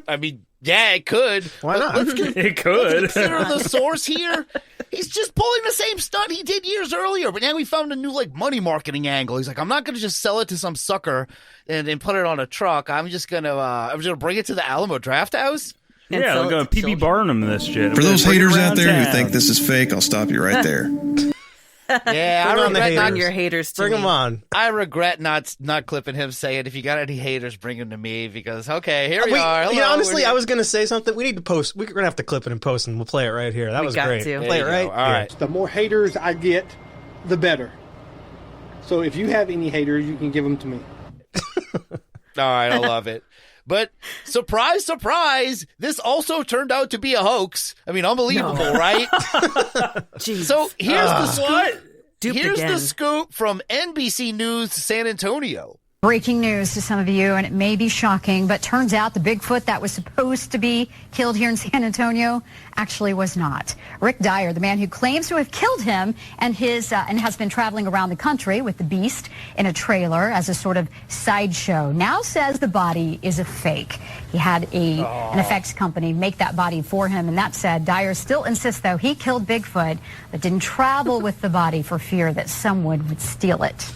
I mean, yeah, it could. Why not? It could. Let's consider the source here. He's just pulling the same stunt he did years earlier, but now he found a new money marketing angle. He's like, I'm not going to just sell it to some sucker and put it on a truck. I'm just gonna bring it to the Alamo Draft House. Yeah, they're going to PB Barnum this shit. For those haters out there who think this is fake, I'll stop you right there. Yeah, I regret bring your haters to bring me. them on. I regret not clipping him saying, if you got any haters, bring them to me, because, okay, here we are. Hello, honestly, I was going to say something. We need to post. We're going to have to clip it and post, and we'll play it right here. That was great. Play it right. All right. The more haters I get, the better. So if you have any haters, you can give them to me. All right, I love it. But surprise, surprise, this also turned out to be a hoax. I mean, unbelievable, right? So here's the scoop. Here's the scoop from NBC News San Antonio. Breaking news to some of you, and it may be shocking, but turns out the Bigfoot that was supposed to be killed here in San Antonio actually was not. Rick Dyer, the man who claims to have killed him and has been traveling around the country with the beast in a trailer as a sort of sideshow, now says the body is a fake. He had an effects company make that body for him, and that said, Dyer still insists, though, he killed Bigfoot, but didn't travel with the body for fear that someone would steal it.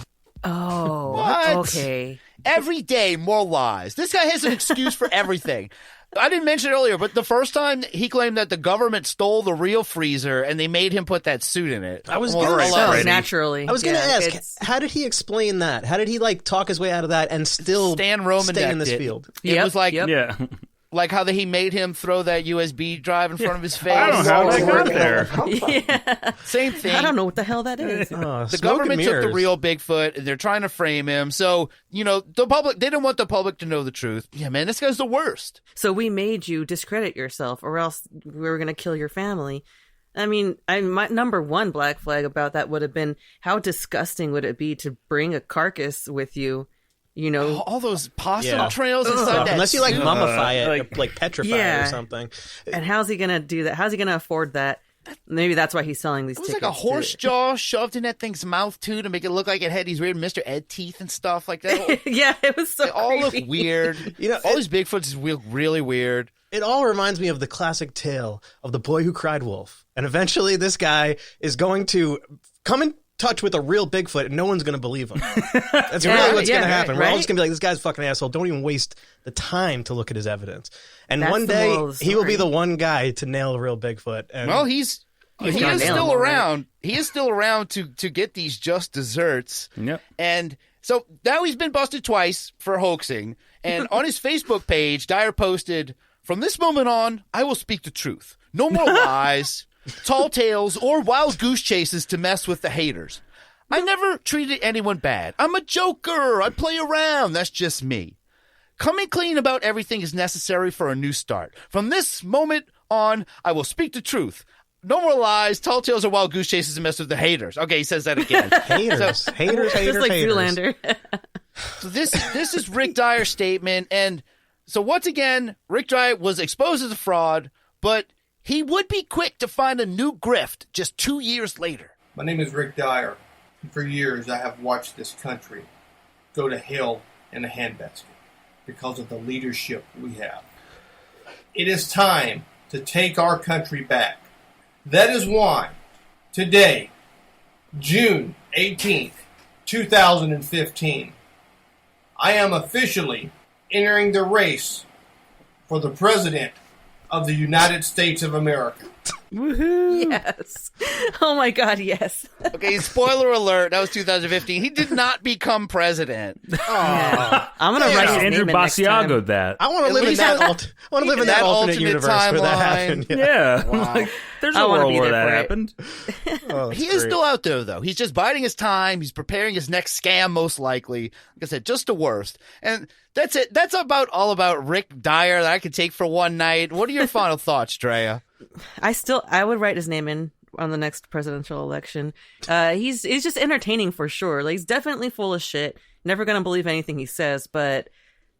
Oh, What? okay. Every day, more lies. This guy has an excuse for everything. I didn't mention it earlier, but the first time he claimed that the government stole the real freezer and they made him put that suit in it. I was going going to naturally. I was going to ask, how did he explain that? How did he talk his way out of that and still stay in this field? It was like how he made him throw that USB drive in front of his face. I don't know how they got there. Yeah. Same thing. I don't know what the hell that is. The government took the real Bigfoot, and they're trying to frame him. So, the public, they didn't want the public to know the truth. Yeah, man, this guy's the worst. So we made you discredit yourself, or else we were going to kill your family. I mean, my number one black flag about that would have been, how disgusting would it be to bring a carcass with you? All those possum trails inside that unless you suit. mummify it, like petrify it or something. And how's he gonna do that? How's he gonna afford that? Maybe that's why he's selling these tickets. It was like a horse jaw shoved in that thing's mouth too, to make it look like it had these weird Mr. Ed teeth and stuff like that. Yeah, it was so. They all look weird. All these Bigfoots look really weird. It all reminds me of the classic tale of the boy who cried wolf. And eventually, this guy is going to come in touch with a real Bigfoot, and no one's going to believe him. That's really what's going to happen. We're all just going to be like, this guy's a fucking asshole. Don't even waste the time to look at his evidence. And one day, he will be the one guy to nail a real Bigfoot. And well, he is still around. Right? He is still around to get these just desserts. Yep. And so now he's been busted twice for hoaxing. And on his Facebook page, Dyer posted, "From this moment on, I will speak the truth. No more lies, tall tales, or wild goose chases to mess with the haters. I never treated anyone bad. I'm a joker. I play around. That's just me. Coming clean about everything is necessary for a new start. From this moment on, I will speak the truth. No more lies, tall tales, or wild goose chases to mess with the haters." Okay, he says that again. Haters. Just like Zoolander. So this is Rick Dyer's statement. And so once again, Rick Dyer was exposed as a fraud, but he would be quick to find a new grift just 2 years later. My name is Rick Dyer, and for years I have watched this country go to hell in a handbasket because of the leadership we have. It is time to take our country back. That is why today, June 18th, 2015, I am officially entering the race for the President of the United States of America. Woohoo! Yes. Oh my God, yes. Okay, spoiler alert. That was 2015. He did not become president. Yeah. I'm gonna write his Andrew name in next Basiago time. that. I want to live in that. I want to live in that alternate universe where that happened. Yeah. Wow. Like, there's I a wanna world be where there that for it. happened. Oh, He is still out there, though. He's just biding his time. He's preparing his next scam, most likely. Like I said, just the worst. And that's it. That's about all about Rick Dyer that I could take for one night. What are your final thoughts, Drea? I would write his name in on the next presidential election. He's just entertaining for sure. Like, he's definitely full of shit. Never gonna believe anything he says, but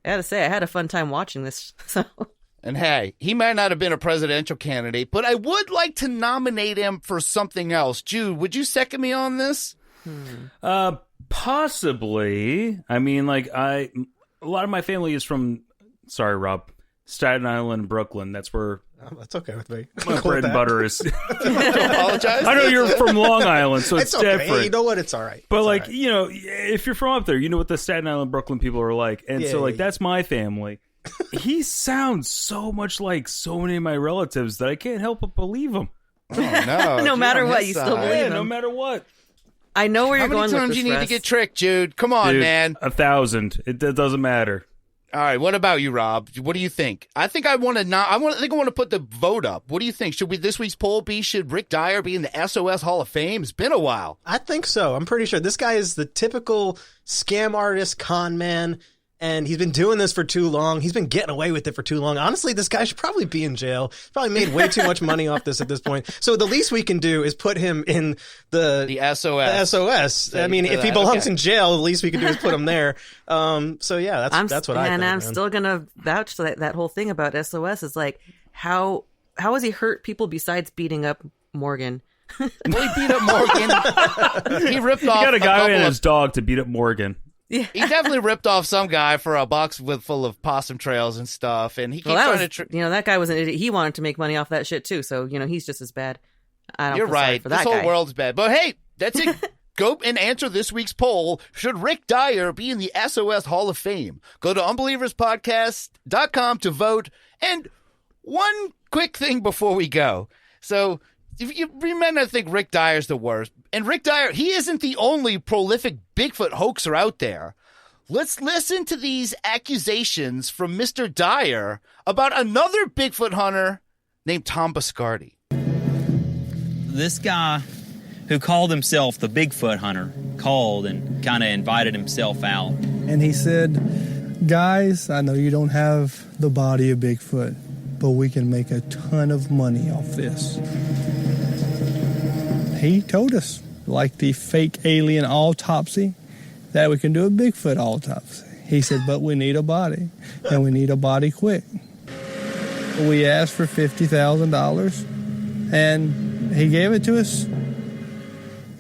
I gotta say, I had a fun time watching this. So. And hey, he might not have been a presidential candidate, but I would like to nominate him for something else. Jude, would you second me on this? Possibly. I mean, like, a lot of my family is from, sorry, Rob, Staten Island, Brooklyn. That's where that's okay with me. my bread and butter is. Apologize. I know you're from Long Island, so it's okay. different. You know what? It's all right. But, it's like, all right. you know, if you're from up there, you know what the Staten Island, Brooklyn people are like. And so, like, that's my family. He sounds so much like so many of my relatives that I can't help but believe him. Oh, no. No Jude matter on what, his you side. still believe him. No matter what. I know where How you're many going with times this, you need Russ. to get tricked, Jude? Come on, Dude, man. 1,000. It doesn't matter. All right, what about you, Rob? What do you think? I think I want to put the vote up. What do you think? Should this week's poll be, should Rick Dyer be in the SOS Hall of Fame? It's been a while. I think so. I'm pretty sure this guy is the typical scam artist, con man, and he's been doing this for too long. He's been getting away with it for too long. Honestly, this guy should probably be in jail. He's probably made way too much money off this at this point. So the least we can do is put him in the SOS. The SOS. I mean, if he belongs in jail, the least we can do is put him there. So yeah, that's what I think. And I'm man. still gonna vouch for that whole thing about SOS is like, how has he hurt people besides beating up Morgan? Well, he beat up Morgan. He ripped off. He got a guy and couple his dog to beat up Morgan. Yeah. He definitely ripped off some guy for a box full of possum trails and stuff, and he keeps trying to. That guy was an idiot. He wanted to make money off that shit too, so he's just as bad. I don't. You're feel sorry right. for This that whole guy. world's bad, but hey, that's it. Go and answer this week's poll. Should Rick Dyer be in the SOS Hall of Fame? Go to unbelieverspodcast.com to vote. And one quick thing before we go. So, if you remember, I think Rick Dyer's the worst. And Rick Dyer, he isn't the only prolific Bigfoot hoaxer out there. Let's listen to these accusations from Mr. Dyer about another Bigfoot hunter named Tom Biscardi. This guy who called himself the Bigfoot hunter called and kind of invited himself out. And he said, guys, I know you don't have the body of Bigfoot, but we can make a ton of money off this. He told us, like the fake alien autopsy, that we can do a Bigfoot autopsy. He said, but we need a body, and we need a body quick. We asked for $50,000, and he gave it to us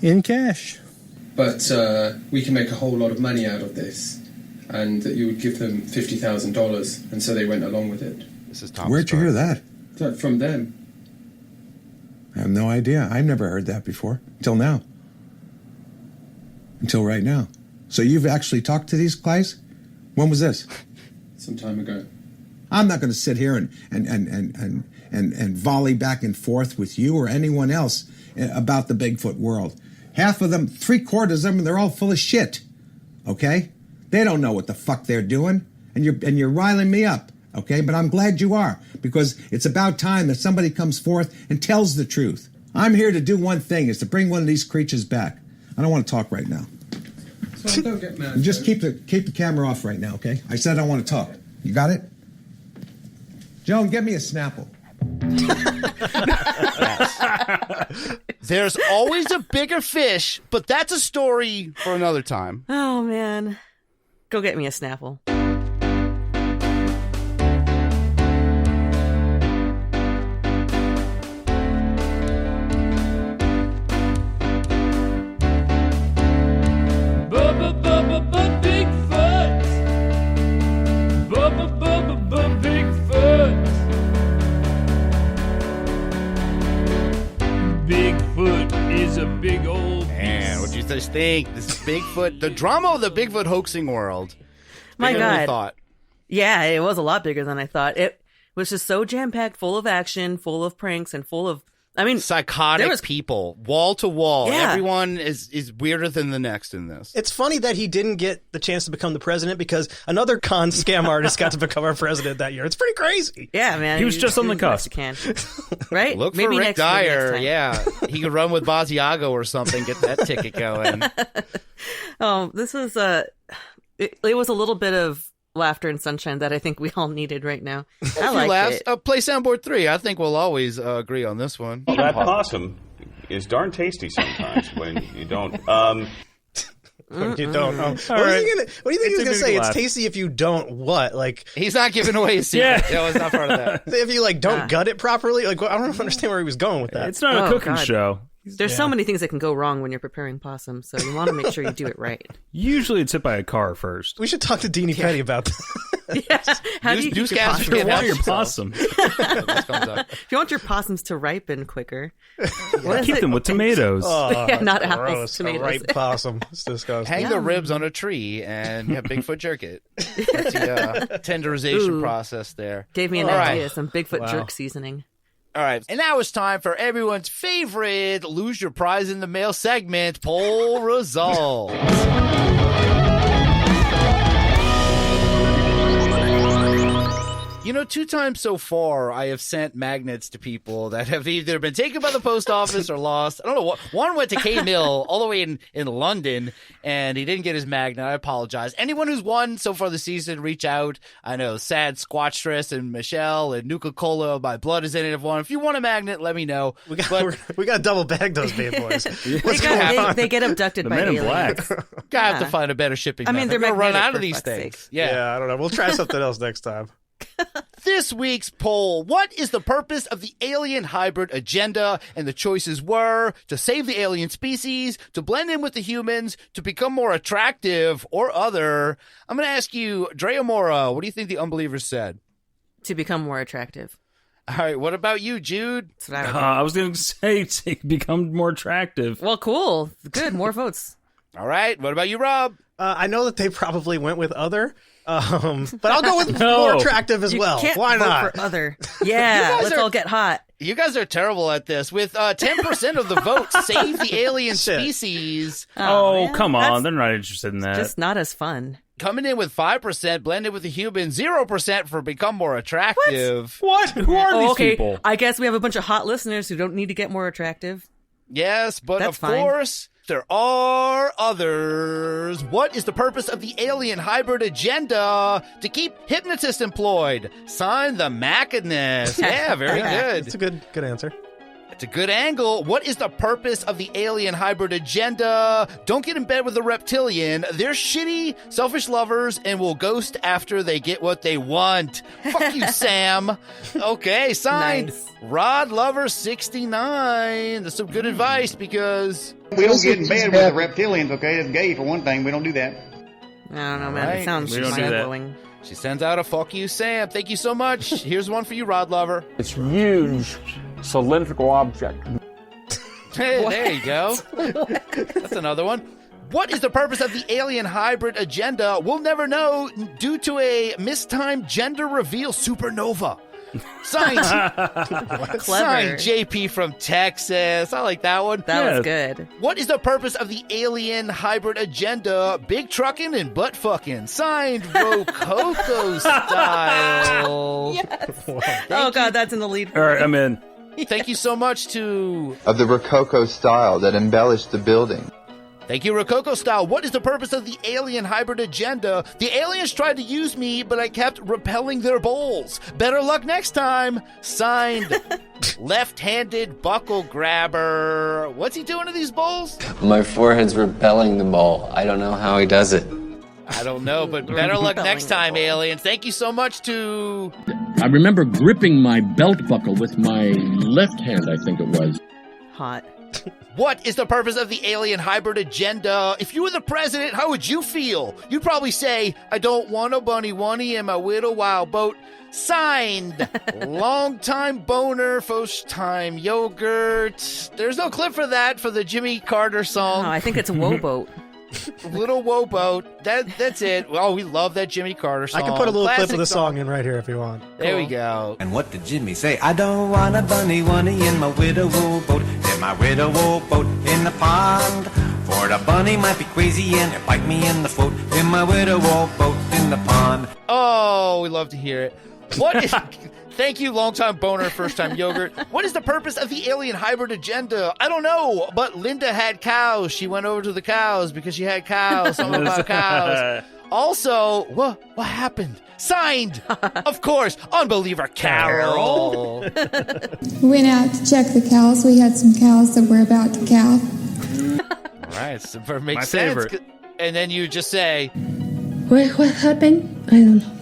in cash. But we can make a whole lot of money out of this, and that you would give them $50,000, and so they went along with it. This is Tom. Where'd you hear that? From them. I have no idea. I've never heard that before. Until now. Until right now. So you've actually talked to these guys? When was this? Some time ago. I'm not going to sit here and volley back and forth with you or anyone else about the Bigfoot world. Half of them, 3/4 of them, they're all full of shit. Okay? They don't know what the fuck they're doing, and you're riling me up. Okay? But I'm glad you are, because it's about time that somebody comes forth and tells the truth. I'm here to do one thing, is to bring one of these creatures back. I don't want to talk right now. So don't get mad. Just keep the camera off right now, okay? I said I want to talk. You got it? Joan, get me a Snapple. There's always a bigger fish, but that's a story for another time. Oh, man. Go get me a Snapple. Bigfoot is a big old man. What do you guys think? This is Bigfoot, the drama of the Bigfoot hoaxing world. My Bigger than we God. thought. Yeah, it was a lot bigger than I thought. It was just so jam-packed, full of action, full of pranks, and full of I mean, psychotic people, wall to wall. Yeah. Everyone is weirder than the next in this. It's funny that he didn't get the chance to become the president because another con scam artist got to become our president that year. It's pretty crazy. Yeah, man. He was just on the cusp. Right? Look Maybe for Rick next Dyer. time. Yeah, he could run with Basiago or something. Get that ticket going. Oh, this was it was a little bit of laughter and sunshine that I think we all needed right now. I like it. Play soundboard 3. I think we'll always agree on this one. Well, that possum is darn tasty sometimes when you don't. When you don't. What do right. you think he was going to say? It's tasty if you don't what? Like he's not giving away a secret. Yeah. No, it's not part of that. If you don't gut it properly, I don't understand where he was going with that. It's not a cooking show. There's so many things that can go wrong when you're preparing possum, so you want to make sure you do it right. Usually it's hit by a car first. We should talk to Deanie Petty about that. How do you keep your possums? If you want your possum. If you want your possums to ripen quicker, keep them with tomatoes. Yeah, not apples, gross. tomatoes. A ripe possum. It's disgusting. Hang the ribs on a tree and have Bigfoot jerk it. That's the tenderization process there. Gave me an All idea, right. some Bigfoot jerk seasoning. All right, and now it's time for everyone's favorite Lose Your Prize in the Mail segment, poll results. You know, 2 times so far, I have sent magnets to people that have either been taken by the post office or lost. I don't know what. One went to K Mill all the way in London, and he didn't get his magnet. I apologize. Anyone who's won so far this season, reach out. I know SAID Squatch and Michelle and Nuka Cola, My Blood is in it. Have won. If you want a magnet, let me know. We got double bag those bad boys. They get abducted by aliens. Gotta have to find a better shipping I mean, method. they're We're gonna run magnetic, out of for these fuck's things. sake. Yeah, I don't know. We'll try something else next time. This week's poll: what is the purpose of the alien hybrid agenda? And the choices were to save the alien species, to blend in with the humans, to become more attractive, or other. I'm going to ask you, Drea, Mora, what do you think the Unbelievers said? To become more attractive. All right, what about you, Jude? I was going to say to become more attractive. Well, cool. Good, more votes. All right, what about you, Rob? I know that they probably went with other. But I'll go with more attractive as well. Why not? For other. Yeah, let's all get hot. You guys are terrible at this. With 10% of the vote, save the alien species. Oh, come on. They're not interested in that. Just not as fun. Coming in with 5%, blended with the human, 0% for become more attractive. What? Who are these people? I guess we have a bunch of hot listeners who don't need to get more attractive. Yes, but That's of fine. course, there are others. What is the purpose of the alien hybrid agenda? To keep hypnotists employed. Sign the Machinist. Yeah, very good. That's a good answer. It's a good angle. What is the purpose of the alien hybrid agenda? Don't get in bed with a reptilian. They're shitty, selfish lovers and will ghost after they get what they want. Fuck you, Sam. Okay, signed. Nice. Rod Lover 69. That's some good advice because we don't get in bed with the reptilians, okay? That's gay for one thing. We don't do that. I don't know, man. Right. It sounds We don't do that. mind-blowing. she sends out a fuck you, Sam. Thank you so much. Here's one for you, Rod Lover. It's huge cylindrical object. Hey, there you go. That's another one. What is the purpose of the alien hybrid agenda? We'll never know due to a mistimed gender reveal supernova. Signed, signed JP from Texas. I like that one. That was good. What is the purpose of the alien hybrid agenda? Big trucking and butt fucking. Signed Rococo style. Yes. Oh, God, that's in the lead. All right, I'm in. Thank you so much to... Of the Rococo style that embellished the building. Thank you, Rococo style. What is the purpose of the alien hybrid agenda? The aliens tried to use me, but I kept repelling their bowls. Better luck next time. Signed, left-handed buckle grabber. What's he doing to these bowls? My forehead's repelling the ball. I don't know how he does it. I don't know, but better luck next time, aliens. Thank you so much to... I remember gripping my belt buckle with my left hand, I think it was. Hot. What is the purpose of the alien hybrid agenda? If you were the president, how would you feel? You'd probably say, I don't want a bunny wunny in my widow wild boat. Signed, long-time boner, first-time yogurt. There's no clip for that for the Jimmy Carter song. No, I think it's Woboat. Little Woe Boat. That's it. Oh, we love that Jimmy Carter song. I can put a little clip of Classic the song in right here if you want. There we go. And what did Jimmy say? I don't want a bunny wunny in my widow boat. In my widow boat in the pond. For the bunny might be crazy and it bite me in the foot. In my widow boat in the pond. Oh, we love to hear it. What is... Thank you, longtime boner, first-time yogurt. What is the purpose of the alien hybrid agenda? I don't know, but Linda had cows. She went over to the cows because she had cows. Something about cows. Also, what happened? Signed, of course, Unbeliever Carol. We went out to check the cows. We had some cows that were about to calve. All right, so it makes My sense. favorite. And then you just say, What happened? I don't know.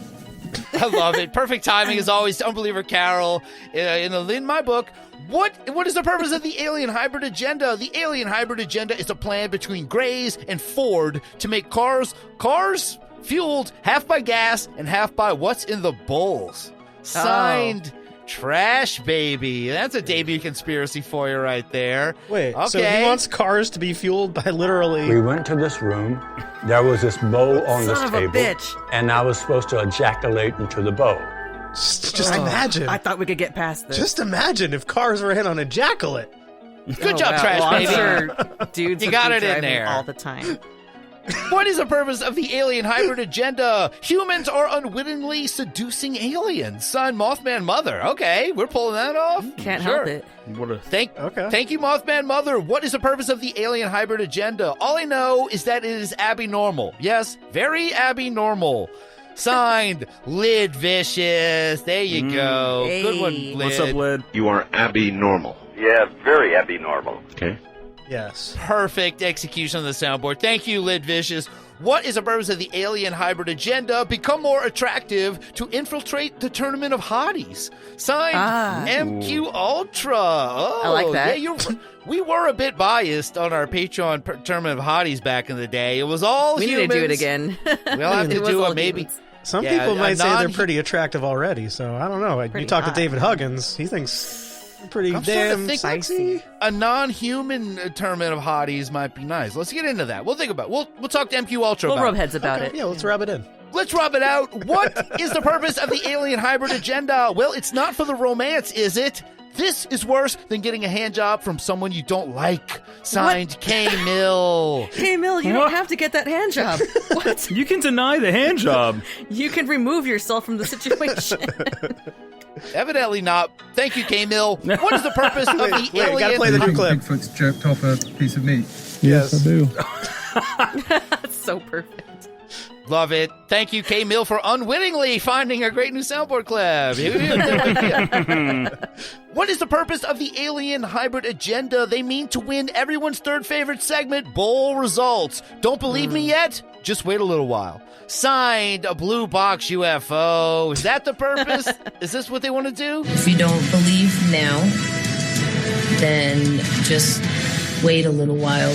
I love it. Perfect timing as always. Unbeliever Carol in my book. What is the purpose of the alien hybrid agenda? The alien hybrid agenda is a plan between Gray's and Ford to make cars fueled half by gas and half by what's in the bowls. Signed, Trash Baby. That's a debut conspiracy for you right there. Wait, okay. so he wants cars to be fueled by literally... We went to this room. There was this bowl on this Son of a table. bitch. And I was supposed to ejaculate into the bowl. Just imagine. I thought we could get past this. Just imagine if cars were hit on ejaculate. Good job, Trash Baby. I'm sure dudes You would got be it in driving there. all the time. What is the purpose of the alien hybrid agenda? Humans are unwittingly seducing aliens. Signed, Mothman Mother. Okay, we're pulling that off. Can't Sure. help it. What a Thank you, Mothman Mother. What is the purpose of the alien hybrid agenda? All I know is that it is abnormal. Yes, very abnormal. Signed, Lid Vicious. There you go. Hey. Good one, Lid. What's up, Lid? You are abnormal. Yeah, very abnormal. Okay. Yes. Perfect execution on the soundboard. Thank you, Lid Vicious. What is the purpose of the alien hybrid agenda? Become more attractive to infiltrate the tournament of hotties. Signed, MQ Ultra. Oh, I like that. Yeah, we were a bit biased on our Patreon tournament of hotties back in the day. It was all We humans. need to do it again. We'll have to was do all it maybe. humans. Some Yeah, people might a say they're non- pretty attractive already, so I don't know. You Pretty talk hot. to David Huggins, he thinks pretty I'm starting to damn think sexy. a non-human tournament of hotties might be nice. Let's get into that. We'll think about it. We'll talk to MQ Ultra We'll about rub it. heads about Okay, it. yeah, let's rub it in. Let's rub it out. What is the purpose of the alien hybrid agenda? Well, it's not for the romance, is it? This is worse than getting a hand job from someone you don't like. Signed, K. Mill. Hey, Mill, you don't have to get that hand job. What? You can deny the hand job. You can remove yourself from the situation. Evidently not. Thank you, K. Mill. What is the purpose of the Wait, alien? gotta play the new clip. Bigfoot's jerked off a piece of meat. Yes, I do. That's so perfect. Love it. Thank you, K. Mill, for unwittingly finding a great new soundboard clip. What is the purpose of the alien hybrid agenda? They mean to win everyone's third favorite segment, bowl results. Don't believe me yet? Just wait a little while. Signed, a blue box UFO. Is that the purpose? Is this what they want to do? If you don't believe now, then just wait a little while.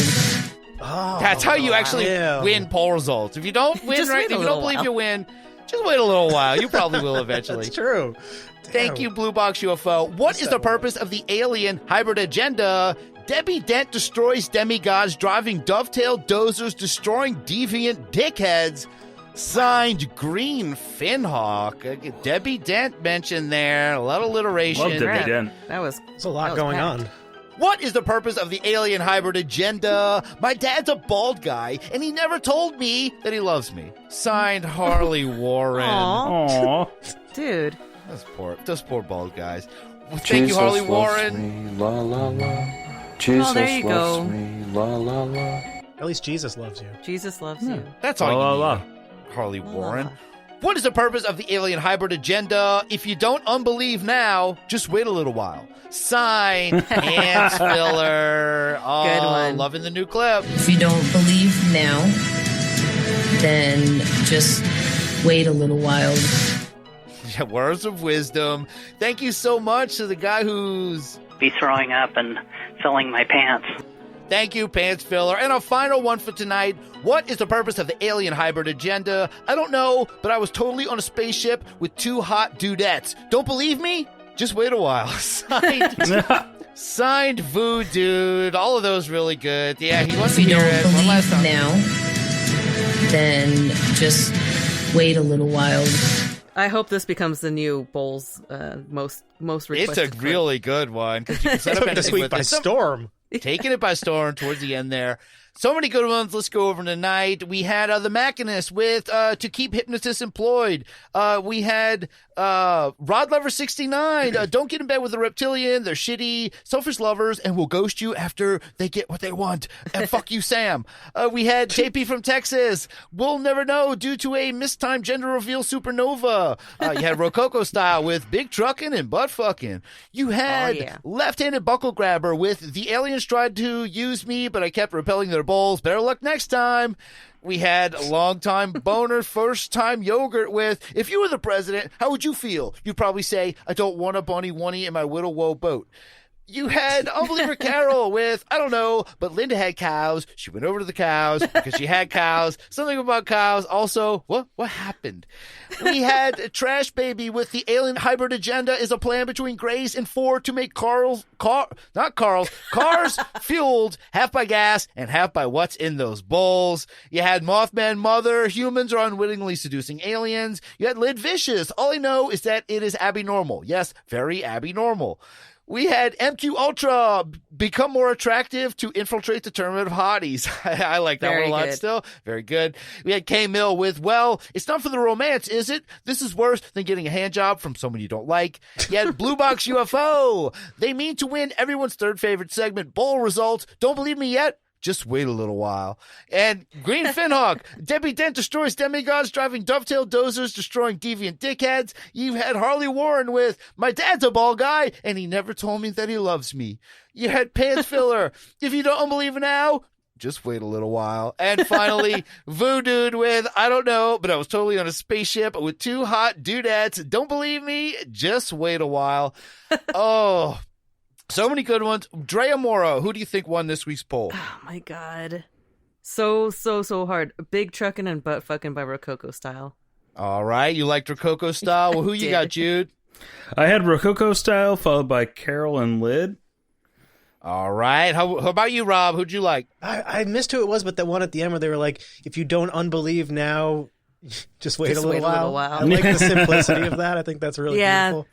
That's how you actually win poll results. If you don't win Just right, wait a if you little don't believe while. you win, just wait a little while. You probably will eventually. That's true. Thank you, Blue Box UFO. What is the purpose of the alien hybrid agenda? Debbie Dent destroys demigods, driving dovetail dozers, destroying deviant dickheads. Signed, Green Finhawk. Debbie Dent mentioned there. A lot of alliteration. Love Debbie Dent. There's a lot going on. What is the purpose of the alien hybrid agenda? My dad's a bald guy, and he never told me that he loves me. Signed, Harley Warren. Aww. Dude. Those poor bald guys. Thank you, Harley Warren. Me, la la la. Jesus there you loves go. me, la la la. At least Jesus loves you. Jesus loves you. That's all you need, Harley Warren. What is the purpose of the alien hybrid agenda? If you don't unbelieve now, just wait a little while. Signed, Pants Filler. Oh, Good one. Loving the new clip. If you don't believe now, then just wait a little while. Yeah, words of wisdom. Thank you so much to the guy who's... Be throwing up and filling my pants. Thank you, Pants Filler. And a final one for tonight. What is the purpose of the alien hybrid agenda? I don't know, but I was totally on a spaceship with two hot dudettes. Don't believe me? Just wait a while. Signed Voodoo. All of those really good. Yeah, he wants to If you hear don't it. One believe last time. now, then just wait a little while. I hope this becomes the new Bowls most requested. It's a really good one. You can set up took this week by storm. Taking it by storm towards the end there. So many good ones. Let's go over tonight. We had The Machinist with To Keep Hypnotists Employed. We had Rod Lover 69. Don't get in bed with a reptilian. They're shitty, selfish lovers, and will ghost you after they get what they want. And fuck you, Sam. We had JP from Texas. We'll never know due to a mistimed gender reveal supernova. You had Rococo Style with Big Truckin' and Butt Fucking. You had Left-Handed Buckle Grabber with The Aliens tried to use me, but I kept repelling their bowls. Better luck next time. We had a long-time boner, first-time yogurt with, if you were the president, how would you feel? You'd probably say, I don't want a bunny wunny in my Whittle Woe boat. You had Unbeliever Carol with, I don't know, but Linda had cows. She went over to the cows because she had cows. Something about cows. Also, what happened? We had Trash Baby with the alien hybrid agenda is a plan between Grace and Ford to make cars fueled half by gas and half by what's in those bowls. You had Mothman Mother, humans are unwittingly seducing aliens. You had Lid Vicious. All I know is that it is Abby Normal. Yes, very Abby Normal. We had MQ Ultra become more attractive to infiltrate the tournament of hotties. I like that one a lot still. Very good. We had K Mill with, well, it's not for the romance, is it? This is worse than getting a hand job from someone you don't like. You had Blue Box UFO. They mean to win everyone's third favorite segment. Bowl results. Don't believe me yet? Just wait a little while. And Green Finhawk, Debbie Dent destroys demigods, driving dovetail dozers, destroying deviant dickheads. You had Harley Warren with, my dad's a ball guy, and he never told me that he loves me. You had Pants Filler, if you don't believe now, just wait a little while. And finally, Voodoo with, I don't know, but I was totally on a spaceship with two hot dudettes. Don't believe me? Just wait a while. Oh, so many good ones. Drea Mora, who do you think won this week's poll? Oh, my God. So hard. Big Truckin' and Butt Fucking by Rococo Style. All right. You liked Rococo Style. Well, who you got, Jude? I had Rococo Style, followed by Carol and Lid. All right. How about you, Rob? Who'd you like? I missed who it was, but the one at the end where they were like, if you don't unbelieve now, just wait a little while. I like the simplicity of that. I think that's really beautiful.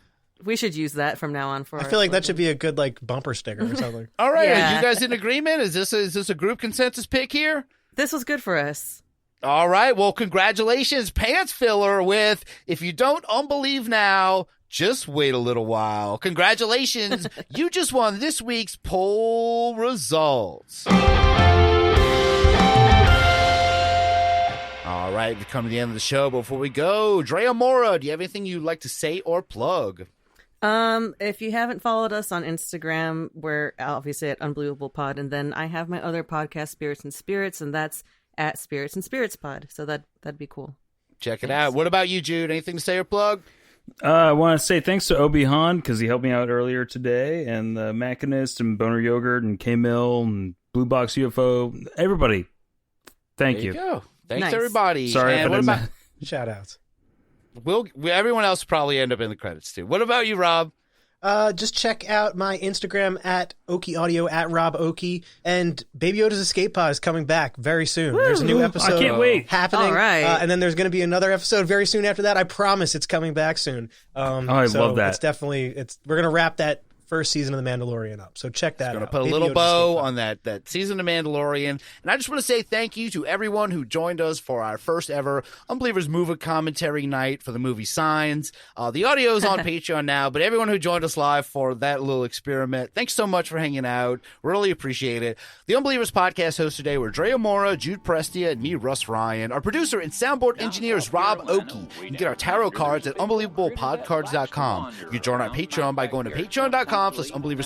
We should use that from now on. I feel like that should be a good bumper sticker or something. All right, Are you guys in agreement? Is this a group consensus pick here? This was good for us. All right, well, congratulations, Pants Filler with if you don't unbelieve now, just wait a little while. Congratulations, you just won this week's poll results. All right, we've come to the end of the show. Before we go, Drea Mora, do you have anything you'd like to say or plug? If you haven't followed us on Instagram, we're obviously at Unbelievable Pod, and then I have my other podcast, Spirits and Spirits, and that's at Spirits and Spirits Pod. So that'd be cool. Check it out. What about you, Jude? Anything to say or plug? I want to say thanks to Obi Han because he helped me out earlier today, and the Machinist and Boner Yogurt and K Mill and Blue Box UFO. Everybody, thank you. There you go. Thanks everybody. Sorry, and what about shout outs? Everyone else will probably end up in the credits too. What about you, Rob? Just check out my Instagram at Okey Audio at Rob Okey, and Baby Yoda's Escape Pod is coming back very soon. Woo! There's a new episode I can't wait. happening. All right. And then there's going to be another episode very soon after that. I promise it's coming back soon. I love that. It's definitely we're going to wrap that first season of The Mandalorian up. So check that out. Going to put a little bow on that season of Mandalorian. And I just want to say thank you to everyone who joined us for our first ever Unbelievers movie commentary night for the movie Signs. The audio is on Patreon now, but everyone who joined us live for that little experiment, thanks so much for hanging out. Really appreciate it. The Unbelievers podcast hosts today were Drea Mora, Jude Prestia, and me, Rus Ryan. Our producer and soundboard engineer is Rob Okey. You can get our tarot cards at unbelievablepodcards.com. You can join our Patreon by going to patreon.com/Unbelievers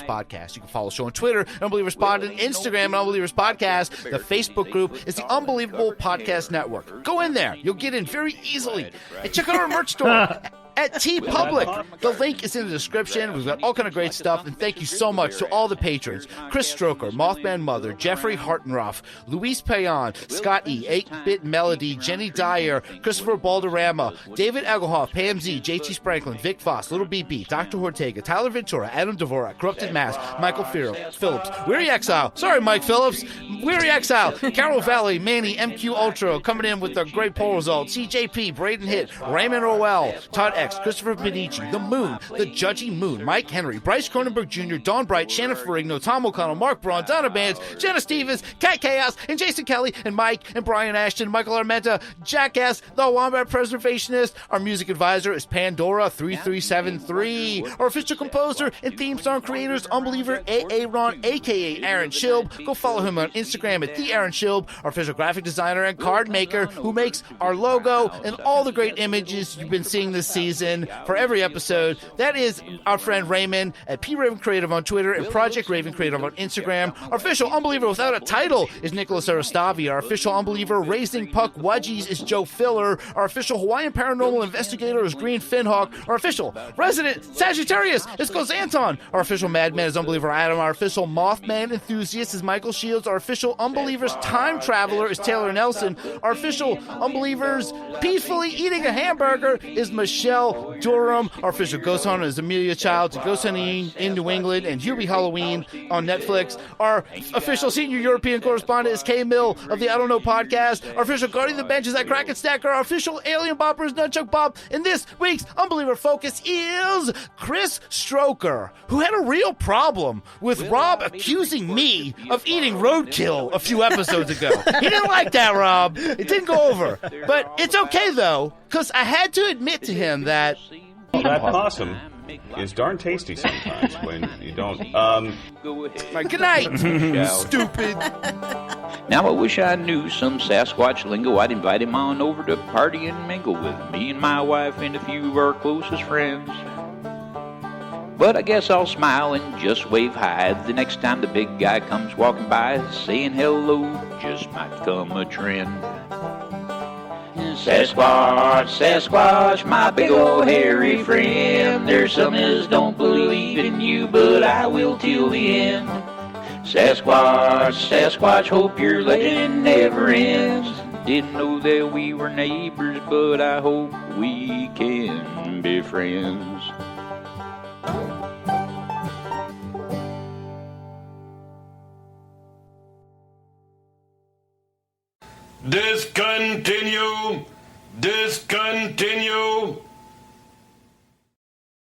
Podcast. You can follow the show on Twitter, Unbelievers Pod, and Instagram, Unbelievers Podcast. The Facebook group is the Unbelievable Podcast Network. Go in there. You'll get in very easily. And check out our merch store. at TeePublic. The link is in the description. We've got all kind of great stuff, and thank you so much to all the patrons. Chris Stroker, Mothman Mother, Jeffrey Hartenroff, Luis Payan, Scott E, 8-Bit Melody, Jenny Dyer, Christopher Balderrama, David Egelhoff, Pam Z, JT Spranklin, Vic Foss, Little BB, Dr. Ortega, Tyler Ventura, Adam Dvorak, Corrupted Mass, Michael Phillips, Weary Exile, sorry Mike Phillips, Weary Exile, Carol Valley, Manny, MQ Ultra, coming in with a great poll result, CJP, Braden Hitt, Raymond Orwell, Todd X, Christopher Benici, The Moon, The Judgy Moon, Mike Henry, Bryce Cronenberg Jr., Don Bright, Shannon Ferrigno, Tom O'Connell, Mark Braun, Donna Bands, Jenna Stevens, Cat Chaos, and Jason Kelly, and Mike, and Brian Ashton, Michael Armenta, Jackass, The Wombat Preservationist. Our music advisor is Pandora3373. Our official composer and theme song creator is Unbeliever A.A. Ron, a.k.a. Aaron Schilb. Go follow him on Instagram at The Aaron Schilb. Our official graphic designer and card maker who makes our logo and all the great images you've been seeing this season for every episode. That is our friend Raymond at P Raven Creative on Twitter and Project Raven Creative on Instagram. Our official Unbeliever without a title is Nicholas Aristavi. Our official Unbeliever Raising Puck Wudgies is Joe Filler. Our official Hawaiian Paranormal Investigator is Green Finhawk. Our official Resident Sagittarius is Goes Anton. Our official Madman is Unbeliever Adam. Our official Mothman Enthusiast is Michael Shields. Our official Unbelievers Time Traveler is Taylor Nelson. Our official Unbelievers Peacefully Eating a Hamburger is Michelle Durham. Our official Ghost Hunter is Amelia Childs. Ghost Hunting in New England and Hubie Halloween on Netflix. Our official Senior European Correspondent is Kay Mill of the I Don't Know Podcast. Our official Guardian of the Bench is that Kraken Stacker. Our official Alien Bopper is Nunchuck Bob. And this week's Unbeliever Focus is Chris Stroker, who had a real problem with Rob accusing me of eating roadkill a few episodes ago. He didn't like that, Rob. It didn't go over. But it's okay, though, because I had to admit to him that... That possum is darn tasty sometimes when you don't. Good night, stupid. Now I wish I knew some Sasquatch lingo. I'd invite him on over to party and mingle with me and my wife and a few of our closest friends. But I guess I'll smile and just wave hi the next time the big guy comes walking by. Saying hello just might become a trend. Sasquatch, Sasquatch, my big old hairy friend. There's some as don't believe in you, but I will till the end. Sasquatch, Sasquatch, hope your legend never ends. Didn't know that we were neighbors, but I hope we can be friends. Discontinue! Discontinue!